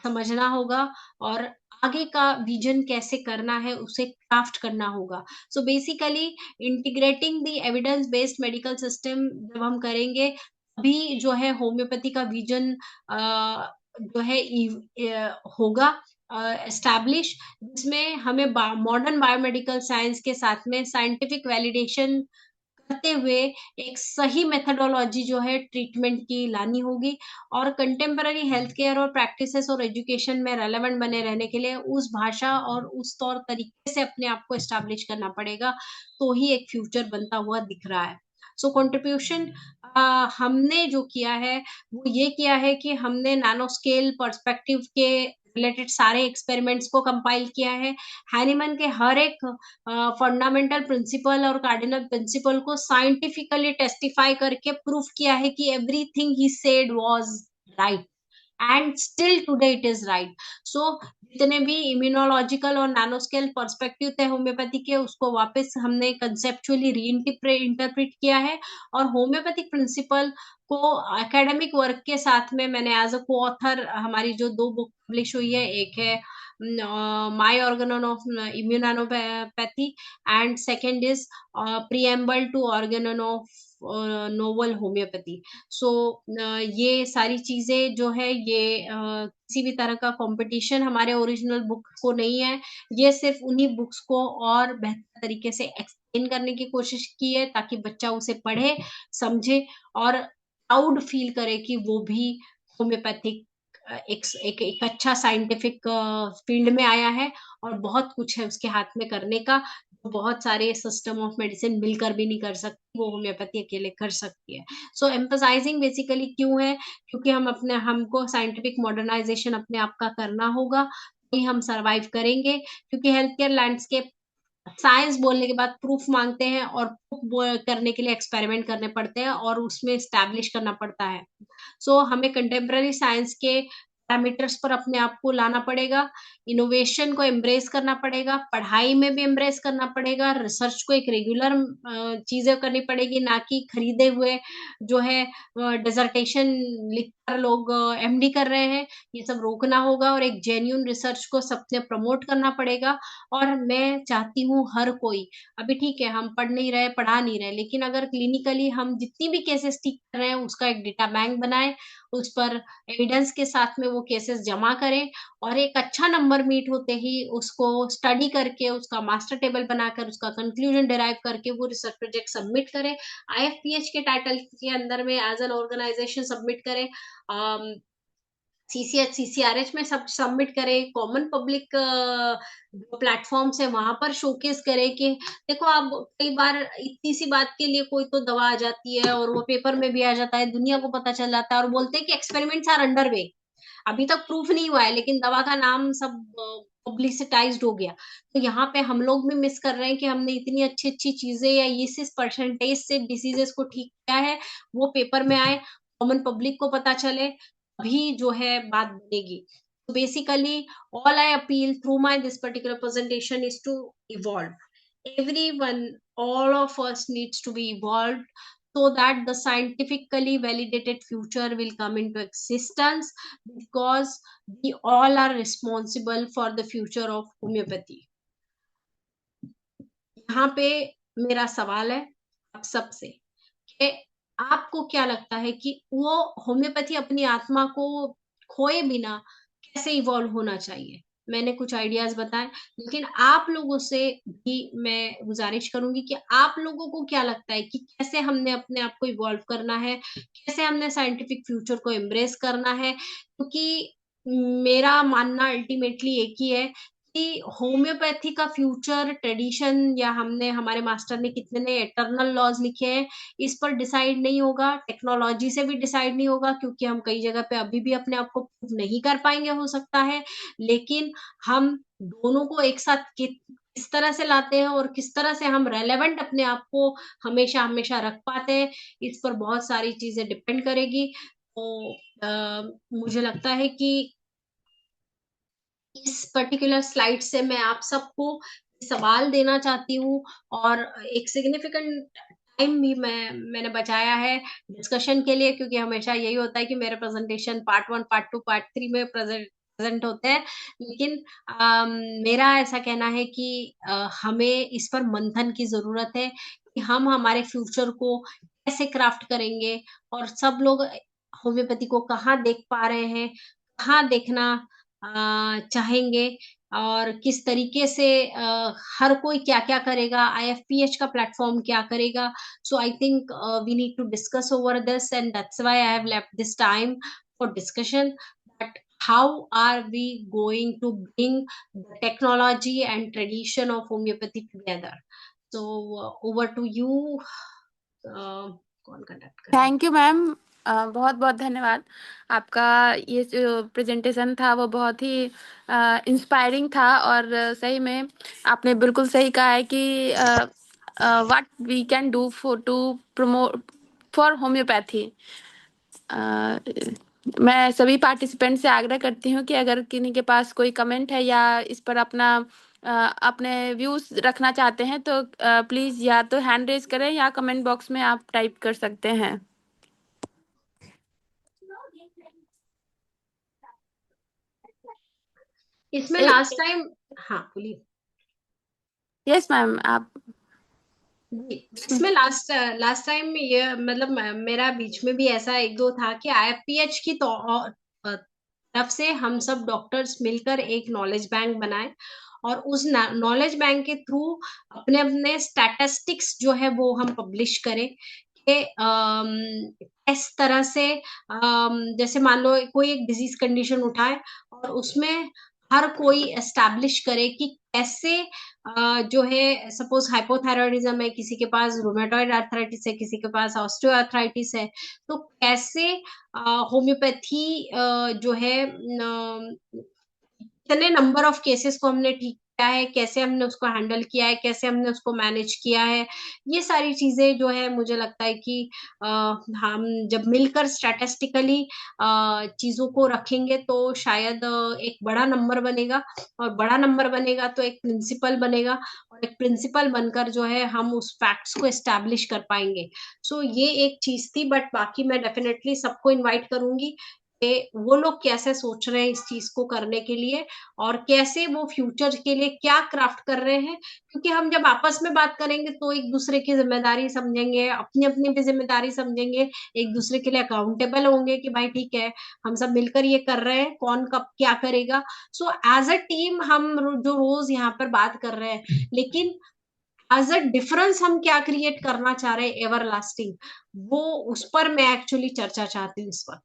समझना होगा और आगे का विज़न कैसे करना है, उसे क्राफ्ट करना होगा। So basically integrating the evidence based medical system जब हम करेंगे, तभी जो है होम्योपैथी का विज़न जो है होगा एस्टैब्लिश, जिसमें हमें मॉडर्न बायोमेडिकल साइंस के साथ में साइंटिफिक वैलिडेशन करते हुए एक सही मेथोडोलॉजी जो है ट्रीटमेंट की लानी होगी और कंटेम्पररी हेल्थ केयर और प्रैक्टिसेस और एजुकेशन में रेलेवेंट बने रहने के लिए उस भाषा और उस तौर तरीके से अपने आप को एस्टैब्लिश करना पड़ेगा, तो ही एक फ्यूचर बनता हुआ दिख रहा है। सो कंट्रीब्यूशन हमने जो किया है, वो ये किया है कि हमने नैनो स्केल पर्सपेक्टिव के रिलेटेड सारे एक्सपेरिमेंट्स को कंपाइल किया है। हैनीमैन के हर एक फंडामेंटल प्रिंसिपल और कार्डिनल प्रिंसिपल को साइंटिफिकली टेस्टिफाई करके प्रूफ किया है कि everything he said was right and still today it is right. So जितने भी इम्यूनोलॉजिकल और नैनोस्केल पर्सपेक्टिव थे होम्योपैथी के, उसको वापस हमने कंसेप्चुअली इंटरप्रेट किया है और होम्योपैथिक प्रिंसिपल को एकेडमिक वर्क के साथ में मैंने एज अ को ऑथर हमारी जो 2 बुक पब्लिश हुई है, एक है my organon of immunolopathy and second is preamble to organon of novel homeopathy. So ये सारी चीजें जो है ये किसी भी तरह का कंपटीशन हमारे ओरिजिनल बुक को नहीं है, ये सिर्फ उन्हीं बुक्स को और बेहतर तरीके से एक्सप्लेन करने की कोशिश की है ताकि बच्चा उसे पढ़े, समझे और प्राउड फील करे कि वो भी होम्योपैथिक एक अच्छा साइंटिफिक फील्ड में आया है, और बहुत कुछ है उसके हाथ में करने का, जो बहुत सारे सिस्टम ऑफ मेडिसिन मिलकर भी नहीं कर सकती, वो होम्योपैथी अकेले कर सकती है। सो एम्फसाइजिंग बेसिकली क्यों है, क्योंकि हमको साइंटिफिक मॉडर्नाइजेशन अपने आप का करना होगा, तभी हम सरवाइव करेंगे, क्योंकि हेल्थ केयर लैंडस्केप साइंस बोलने के बाद प्रूफ मांगते हैं, और प्रूफ करने के लिए एक्सपेरिमेंट करने पड़ते हैं, और उसमें स्टैब्लिश करना पड़ता है। सो हमें कंटेम्प्रेरी साइंस के पैरामीटर्स पर अपने आप को लाना पड़ेगा, इनोवेशन को एम्ब्रेस करना पड़ेगा, पढ़ाई में भी एम्ब्रेस करना पड़ेगा, रिसर्च को एक रेगुलर चीजें करनी पड़ेगी, ना कि खरीदे हुए जो है डिसर्टेशन लिखकर लोग एमडी कर रहे हैं। ये सब रोकना होगा, और एक जेन्युइन रिसर्च को सबने प्रमोट करना पड़ेगा। और मैं चाहती हूँ हर कोई, अभी ठीक है हम पढ़ नहीं रहे, पढ़ा नहीं रहे, लेकिन अगर क्लिनिकली हम जितनी भी केसेस ठीक कर रहे हैं उसका एक डेटा बैंक बनाए, उस पर एविडेंस के साथ में वो केसेस जमा करें, और एक अच्छा नंबर मीट होते ही उसको स्टडी करके, उसका मास्टर टेबल बनाकर, उसका कंक्लूजन डिराइव करके वो रिसर्च प्रोजेक्ट सबमिट करें, आईएफपीएच के टाइटल के अंदर में एज एन ऑर्गेनाइजेशन सबमिट करें, सीसीएच सीसीआरएच में सब सबमिट करें, कॉमन पब्लिक प्लेटफॉर्म है वहां पर शोकेस करें कि देखो आप, कई बार इतनी सी बात के लिए कोई तो दवा आ जाती है और वो पेपर में भी आ जाता है, दुनिया को पता चल जाता है, और बोलते हैं कि एक्सपेरिमेंट्स आर अंडर वे, अभी तक प्रूफ नहीं हुआ है, लेकिन दवा का नाम सब पब्लिसिटाइज्ड हो गया। तो यहाँ पे हम लोग भी मिस कर रहे हैं कि हमने इतनी अच्छी अच्छी चीजें, या इस परसेंटेज से डिसीजेस को ठीक किया है, वो पेपर में आए, कॉमन पब्लिक को पता चले, अभी जो है बात बनेगी। So basically, all I appeal through my this particular presentation is to evolve. Everyone, all of us needs to be evolved, so that the scientifically validated future will come into existence, because we all are responsible for the future of homeopathy. यहाँ पे मेरा सवाल है आप सबसे, कि आपको क्या लगता है कि वो होम्योपैथी अपनी आत्मा को खोए बिना कैसे इवॉल्व होना चाहिए? मैंने कुछ आइडियाज बताए, लेकिन आप लोगों से भी मैं गुजारिश करूंगी कि आप लोगों को क्या लगता है कि कैसे हमने अपने आप को इवॉल्व करना है, कैसे हमने साइंटिफिक फ्यूचर को एम्ब्रेस करना है, क्योंकि मेरा मानना अल्टीमेटली एक ही है कि होम्योपैथी का फ्यूचर ट्रेडिशन, या हमने, हमारे मास्टर ने कितने एटर्नल लॉज लिखे हैं, इस पर डिसाइड नहीं होगा, टेक्नोलॉजी से भी डिसाइड नहीं होगा, क्योंकि हम कई जगह पे अभी भी अपने आप को प्रूव नहीं कर पाएंगे हो सकता है, लेकिन हम दोनों को एक साथ किस तरह से लाते हैं, और किस तरह से हम रेलेवेंट अपने आप को हमेशा हमेशा रख पाते हैं, इस पर बहुत सारी चीजें डिपेंड करेगी। तो मुझे लगता है कि इस पर्टिकुलर स्लाइड से मैं आप सबको सवाल देना चाहती हूँ, और एक सिग्निफिकेंट टाइम भी मैंने बचाया है डिस्कशन के लिए, क्योंकि हमेशा यही होता है कि मेरे प्रेजेंटेशन पार्ट 1 पार्ट 2 पार्ट 3 में प्रेजेंट होते हैं, लेकिन मेरा ऐसा कहना है कि हमें इस पर मंथन की जरूरत है कि हम हमारे फ्यूचर को कैसे क्राफ्ट करेंगे, और सब लोग होम्योपैथी को कहाँ देख पा रहे हैं, कहाँ देखना चाहेंगे, और किस तरीके से हर कोई क्या-क्या करेगा, आईएफपीएच का प्लेटफॉर्म क्या करेगा। So I think we need to discuss over this, and that's why I have left this time for discussion, that how are we going to bring the technology and tradition of homeopathy together. So over to you, कौन कंडक्ट करेगा? थैंक यू मैम, बहुत बहुत धन्यवाद। आपका ये जो प्रेजेंटेशन था वो बहुत ही इंस्पायरिंग था, और सही में आपने बिल्कुल सही कहा है कि what we can do for to promote for homoeopathy. मैं सभी पार्टिसिपेंट से आग्रह करती हूँ कि अगर किन्हीं के पास कोई कमेंट है या इस पर अपने व्यूज रखना चाहते हैं तो प्लीज या तो हैंड रेज करें या कमेंट बॉक्स में आप टाइप कर सकते हैं। इसमें लास्ट टाइम, हाँ बोलिए। यस मैम, आप जी, इसमें लास्ट लास्ट टाइम ये मतलब मेरा बीच में भी ऐसा एक दो था कि आईएफपीएच की तरफ से हम सब डॉक्टर्स मिलकर एक नॉलेज बैंक बनाए, और उस नॉलेज बैंक के थ्रू अपने अपने स्टैटिस्टिक्स जो है वो हम पब्लिश करें, इस तरह से जैसे मान लो कोई एक डिजीज कंडीशन उठाए और उसमें हर कोई एस्टैब्लिश करे कि कैसे जो है सपोज हाइपोथायरॉयडिज्म है, किसी के पास रूमेटॉइड आर्थराइटिस है, किसी के पास ऑस्टियो आर्थराइटिस है, तो कैसे होम्योपैथी जो है इतने नंबर ऑफ केसेस को हमने ठीक किया है, कैसे हमने उसको हैंडल किया है, कैसे हमने उसको मैनेज किया है, ये सारी चीजें जो है मुझे लगता है कि हम जब मिलकर स्टैटिस्टिकली चीजों को रखेंगे तो शायद एक बड़ा नंबर बनेगा, और बड़ा नंबर बनेगा तो एक प्रिंसिपल बनेगा, और एक प्रिंसिपल बनकर जो है हम उस फैक्ट्स को एस्टैब्लिश कर पाएंगे। सो ये एक चीज थी, बट बाकी मैं डेफिनेटली सबको इनवाइट करूंगी कि वो लोग कैसे सोच रहे हैं इस चीज को करने के लिए, और कैसे वो फ्यूचर के लिए क्या क्राफ्ट कर रहे हैं। क्योंकि हम जब आपस में बात करेंगे तो एक दूसरे की जिम्मेदारी समझेंगे, अपनी अपनी भी जिम्मेदारी समझेंगे, एक दूसरे के लिए अकाउंटेबल होंगे कि भाई ठीक है, हम सब मिलकर ये कर रहे हैं, कौन कब क्या करेगा। सो एज अ टीम हम जो रोज यहाँ पर बात कर रहे हैं, लेकिन एज अ डिफरेंस हम क्या क्रिएट करना चाह रहे हैं एवर लास्टिंग, वो उस पर मैं एक्चुअली चर्चा चाहती हूँ इस वक्त।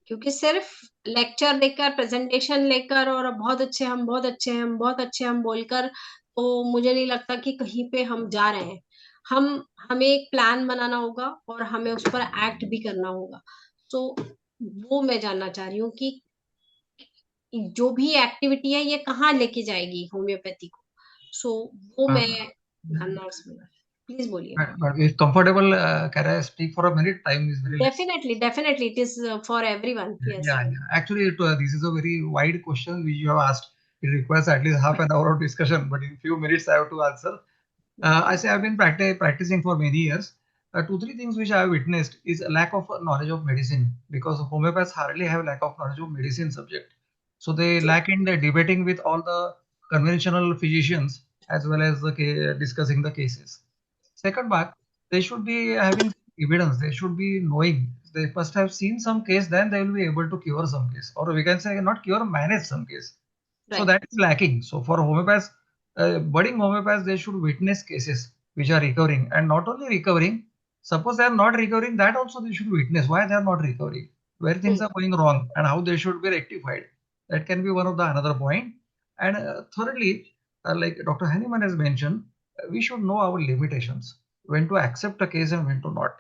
क्योंकि सिर्फ लेक्चर देकर, प्रेजेंटेशन लेकर और बहुत अच्छे हम, बहुत अच्छे हैं हम, बहुत अच्छे हम बोलकर तो मुझे नहीं लगता कि कहीं पे हम जा रहे हैं। हम हमें एक प्लान बनाना होगा और हमें उस पर एक्ट भी करना होगा। तो वो मैं जानना चाह रही हूँ कि जो भी एक्टिविटी है ये कहाँ लेके जाएगी होम्योपैथी को। सो वो मैं Uh, जानना उसमें, प्लीज बोलिए। but if comfortable, can I speak for a minute? Time is very less. Definitely definitely it is for everyone, yes. Yeah, yeah. Actually, this is a very wide question which you have asked. It requires at least half an hour of discussion, but in few minutes I have to answer. I say I've been practicing for many years. Two, three things which I have witnessed is a lack of knowledge of medicine because homeopaths hardly have lack of knowledge of medicine subject. So they true. lack in the debating with all the conventional physicians as well as the discussing the cases. Second part, they should be having evidence. They should be knowing. They must have seen some case, then they will be able to cure some case, or we can say not cure, manage some case. So right. that is lacking. So for homeopaths, budding homeopaths, they should witness cases which are recovering, and not only recovering. Suppose they are not recovering, that also they should witness why they are not recovering, where things are going wrong, and how they should be rectified. That can be one of the another point. And thirdly, like Dr. Hanneman has mentioned, we should know our limitations, when to accept a case and when to not.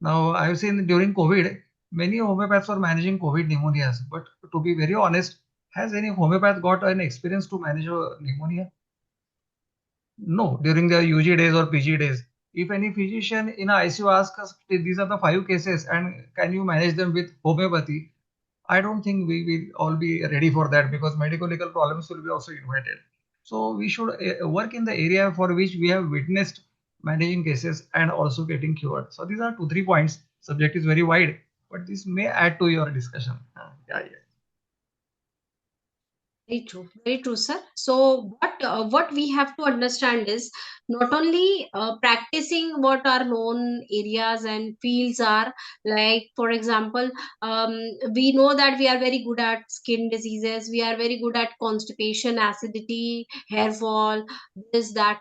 Now, I've seen during COVID, many homeopaths are managing COVID pneumonias. But to be very honest, has any homeopath got an experience to manage a pneumonia? No, during their UG days or PG days. If any physician in a ICU asks us, these are the 5 cases, and can you manage them with homeopathy? I don't think we will all be ready for that because medical legal problems will be also invited. So we should work in the area for which we have witnessed managing cases and also getting cured. So these are two, 3 points. Subject is very wide, but this may add to your discussion. Yeah, yeah. Very true, sir. So what we have to understand is not only practicing what our known areas and fields are, like for example, we know that we are very good at skin diseases, we are very good at constipation, acidity, hair fall, this that.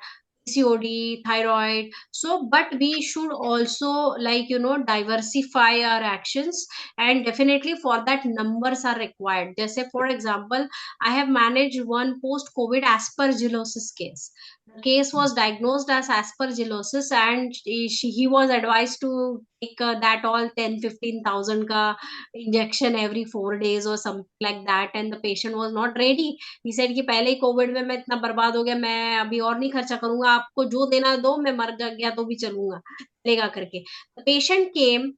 PCOD, thyroid. So, but we should also, like, diversify our actions, and definitely for that numbers are required. Just say, for example, I have managed one post-COVID aspergillosis case. The case was diagnosed as aspergillosis, and he was advised to take that all 10-15 thousand ka injection every 4 days or something like that. And the patient was not ready. He said कि पहले ही कोविड में मैं इतना बर्बाद हो गया, मैं अभी और नहीं खर्चा करूंगा, आपको जो देना दो, मैं मर गया तो भी चलूंगा, चलेगा करके. The patient came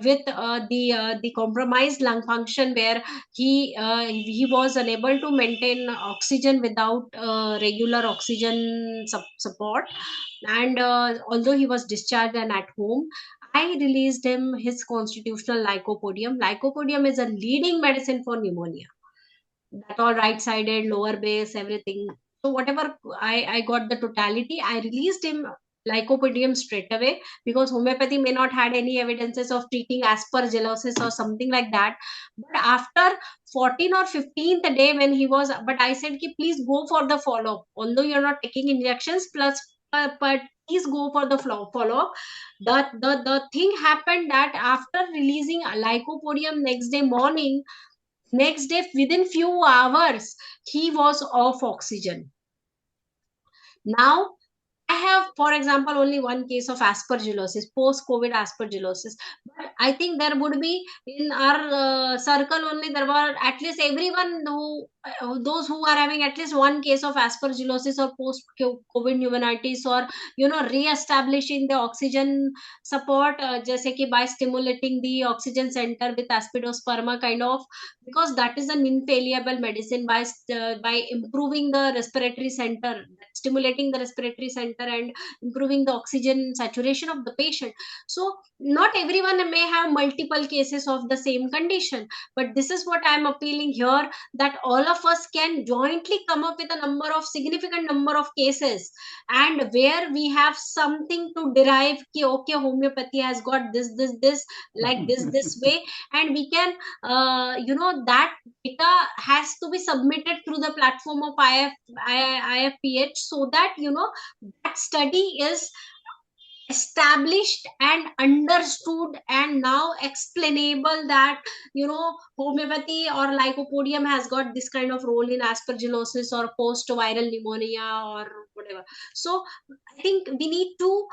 with the compromised lung function, where he was unable to maintain oxygen without regular oxygen support, and although he was discharged and at home, I released him his constitutional lycopodium. Lycopodium is a leading medicine for pneumonia. That all right sided, lower base, everything. So whatever I got the totality, I released him lycopodium straight away, because homeopathy may not had any evidences of treating aspergillosis or something like that. But after 14th or 15th day when he was, but I said ki please go for the follow up, although you're not taking injections plus, but please go for the follow up. The thing happened that after releasing lycopodium next day morning, next day within few hours he was off oxygen. Now I have, for example, only one case of aspergillosis, post-COVID aspergillosis. But I think there would be in our circle only, there were at least everyone who, those who are having at least one case of aspergillosis or post-COVID pneumonitis, or, you know, re-establishing the oxygen support, जैसे कि by stimulating the oxygen center with acidosperma kind of, because that is an infallible medicine by improving the respiratory center, stimulating the respiratory center and improving the oxygen saturation of the patient. So not everyone may have multiple cases of the same condition, but this is what I am appealing here, that all of us can jointly come up with a number of significant number of cases, and where we have something to derive ki, okay, homeopathy has got this like this way, and we can, you know, that data has to be submitted through the platform of IFPH, so that, you know, that study is established and understood and now explainable, that, you know, homeopathy or lycopodium has got this kind of role in aspergillosis or post viral pneumonia or whatever. So I think we need to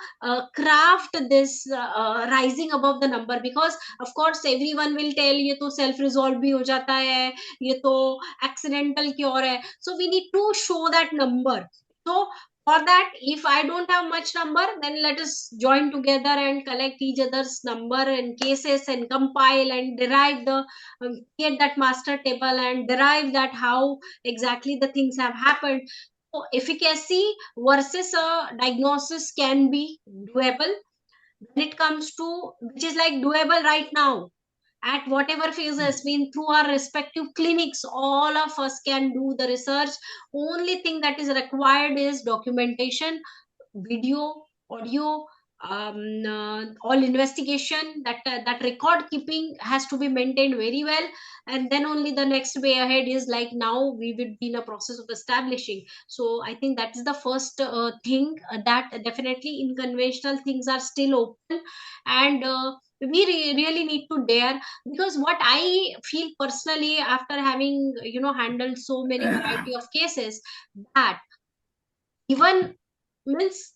craft this rising above the number, because of course everyone will tell ye to self resolve bhi ho jata hai, ye to accidental cure hai. So we need to show that number. So for that, if I don't have much number, then let us join together and collect each other's number and cases and compile and derive the, create that master table and derive that how exactly the things have happened. So efficacy versus diagnosis can be doable when it comes to, which is like doable right now at whatever phase has been through our respective clinics. All of us can do the research. Only thing that is required is documentation, video, audio, all investigation, that record keeping has to be maintained very well. And then only the next way ahead is like now we will be in a process of establishing. So I think that is the first thing, that definitely in conventional things are still open, and we really need to dare, because what I feel personally after having, you know, handled so many variety of cases, that even means,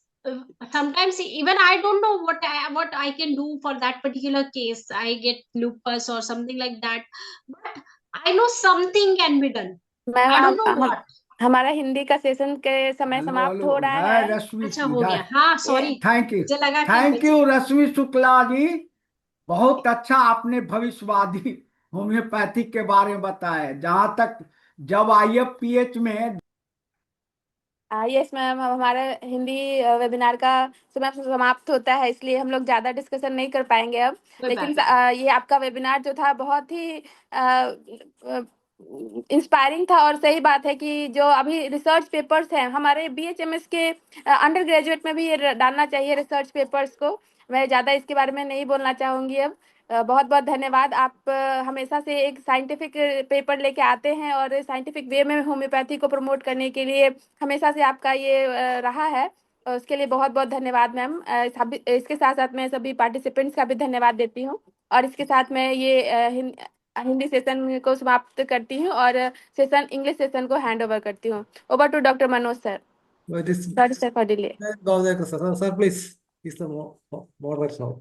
sometimes even I don't know what I can do for that particular case. I get lupus or something like that, but I know something can be done. Ma'am I don't know what. हमारा हिंदी का सेशन के समय हेलो समाप्त हेलो, हो रहा मैं है। रश्मि अच्छा हो इधर। गया, हाँ सॉरी, थैंक यू, मुझे लगा कि थैंक बचे। यू रश्मि शुक्ला जी, बहुत अच्छा आपने भविष्यवादी होम्योपैथिक के बारे में बताया। जहां तक जब IFPH में यस मैम, हमारा हिंदी वेबिनार का समय समाप्त होता है, इसलिए हम लोग ज़्यादा डिस्कशन नहीं कर पाएंगे अब। कोई लेकिन बात नहीं। ये आपका वेबिनार जो था बहुत ही इंस्पायरिंग था, और सही बात है कि जो अभी रिसर्च पेपर्स हैं हमारे BHMS के अंडर ग्रेजुएट में भी ये डालना चाहिए रिसर्च पेपर्स को। मैं ज़्यादा इसके बारे में नहीं बोलना चाहूँगी अब। बहुत बहुत धन्यवाद। आप हमेशा से एक साइंटिफिक पेपर लेके आते हैं और साइंटिफिक वे में होम्योपैथी को प्रमोट करने के लिए हमेशा से आपका ये रहा है, और उसके लिए बहुत बहुत धन्यवाद मैम। सभी इसके साथ साथ मैं सभी पार्टिसिपेंट्स का भी धन्यवाद देती हूँ, और इसके साथ मैं ये हिंदी सेशन को समाप्त करती हूँ और सेशन इंग्लिश सेशन को हैंड ओवर करती हूँ। Over to doctor Manoj sir. This sorry sir for delay. sir, please. Is the more sir.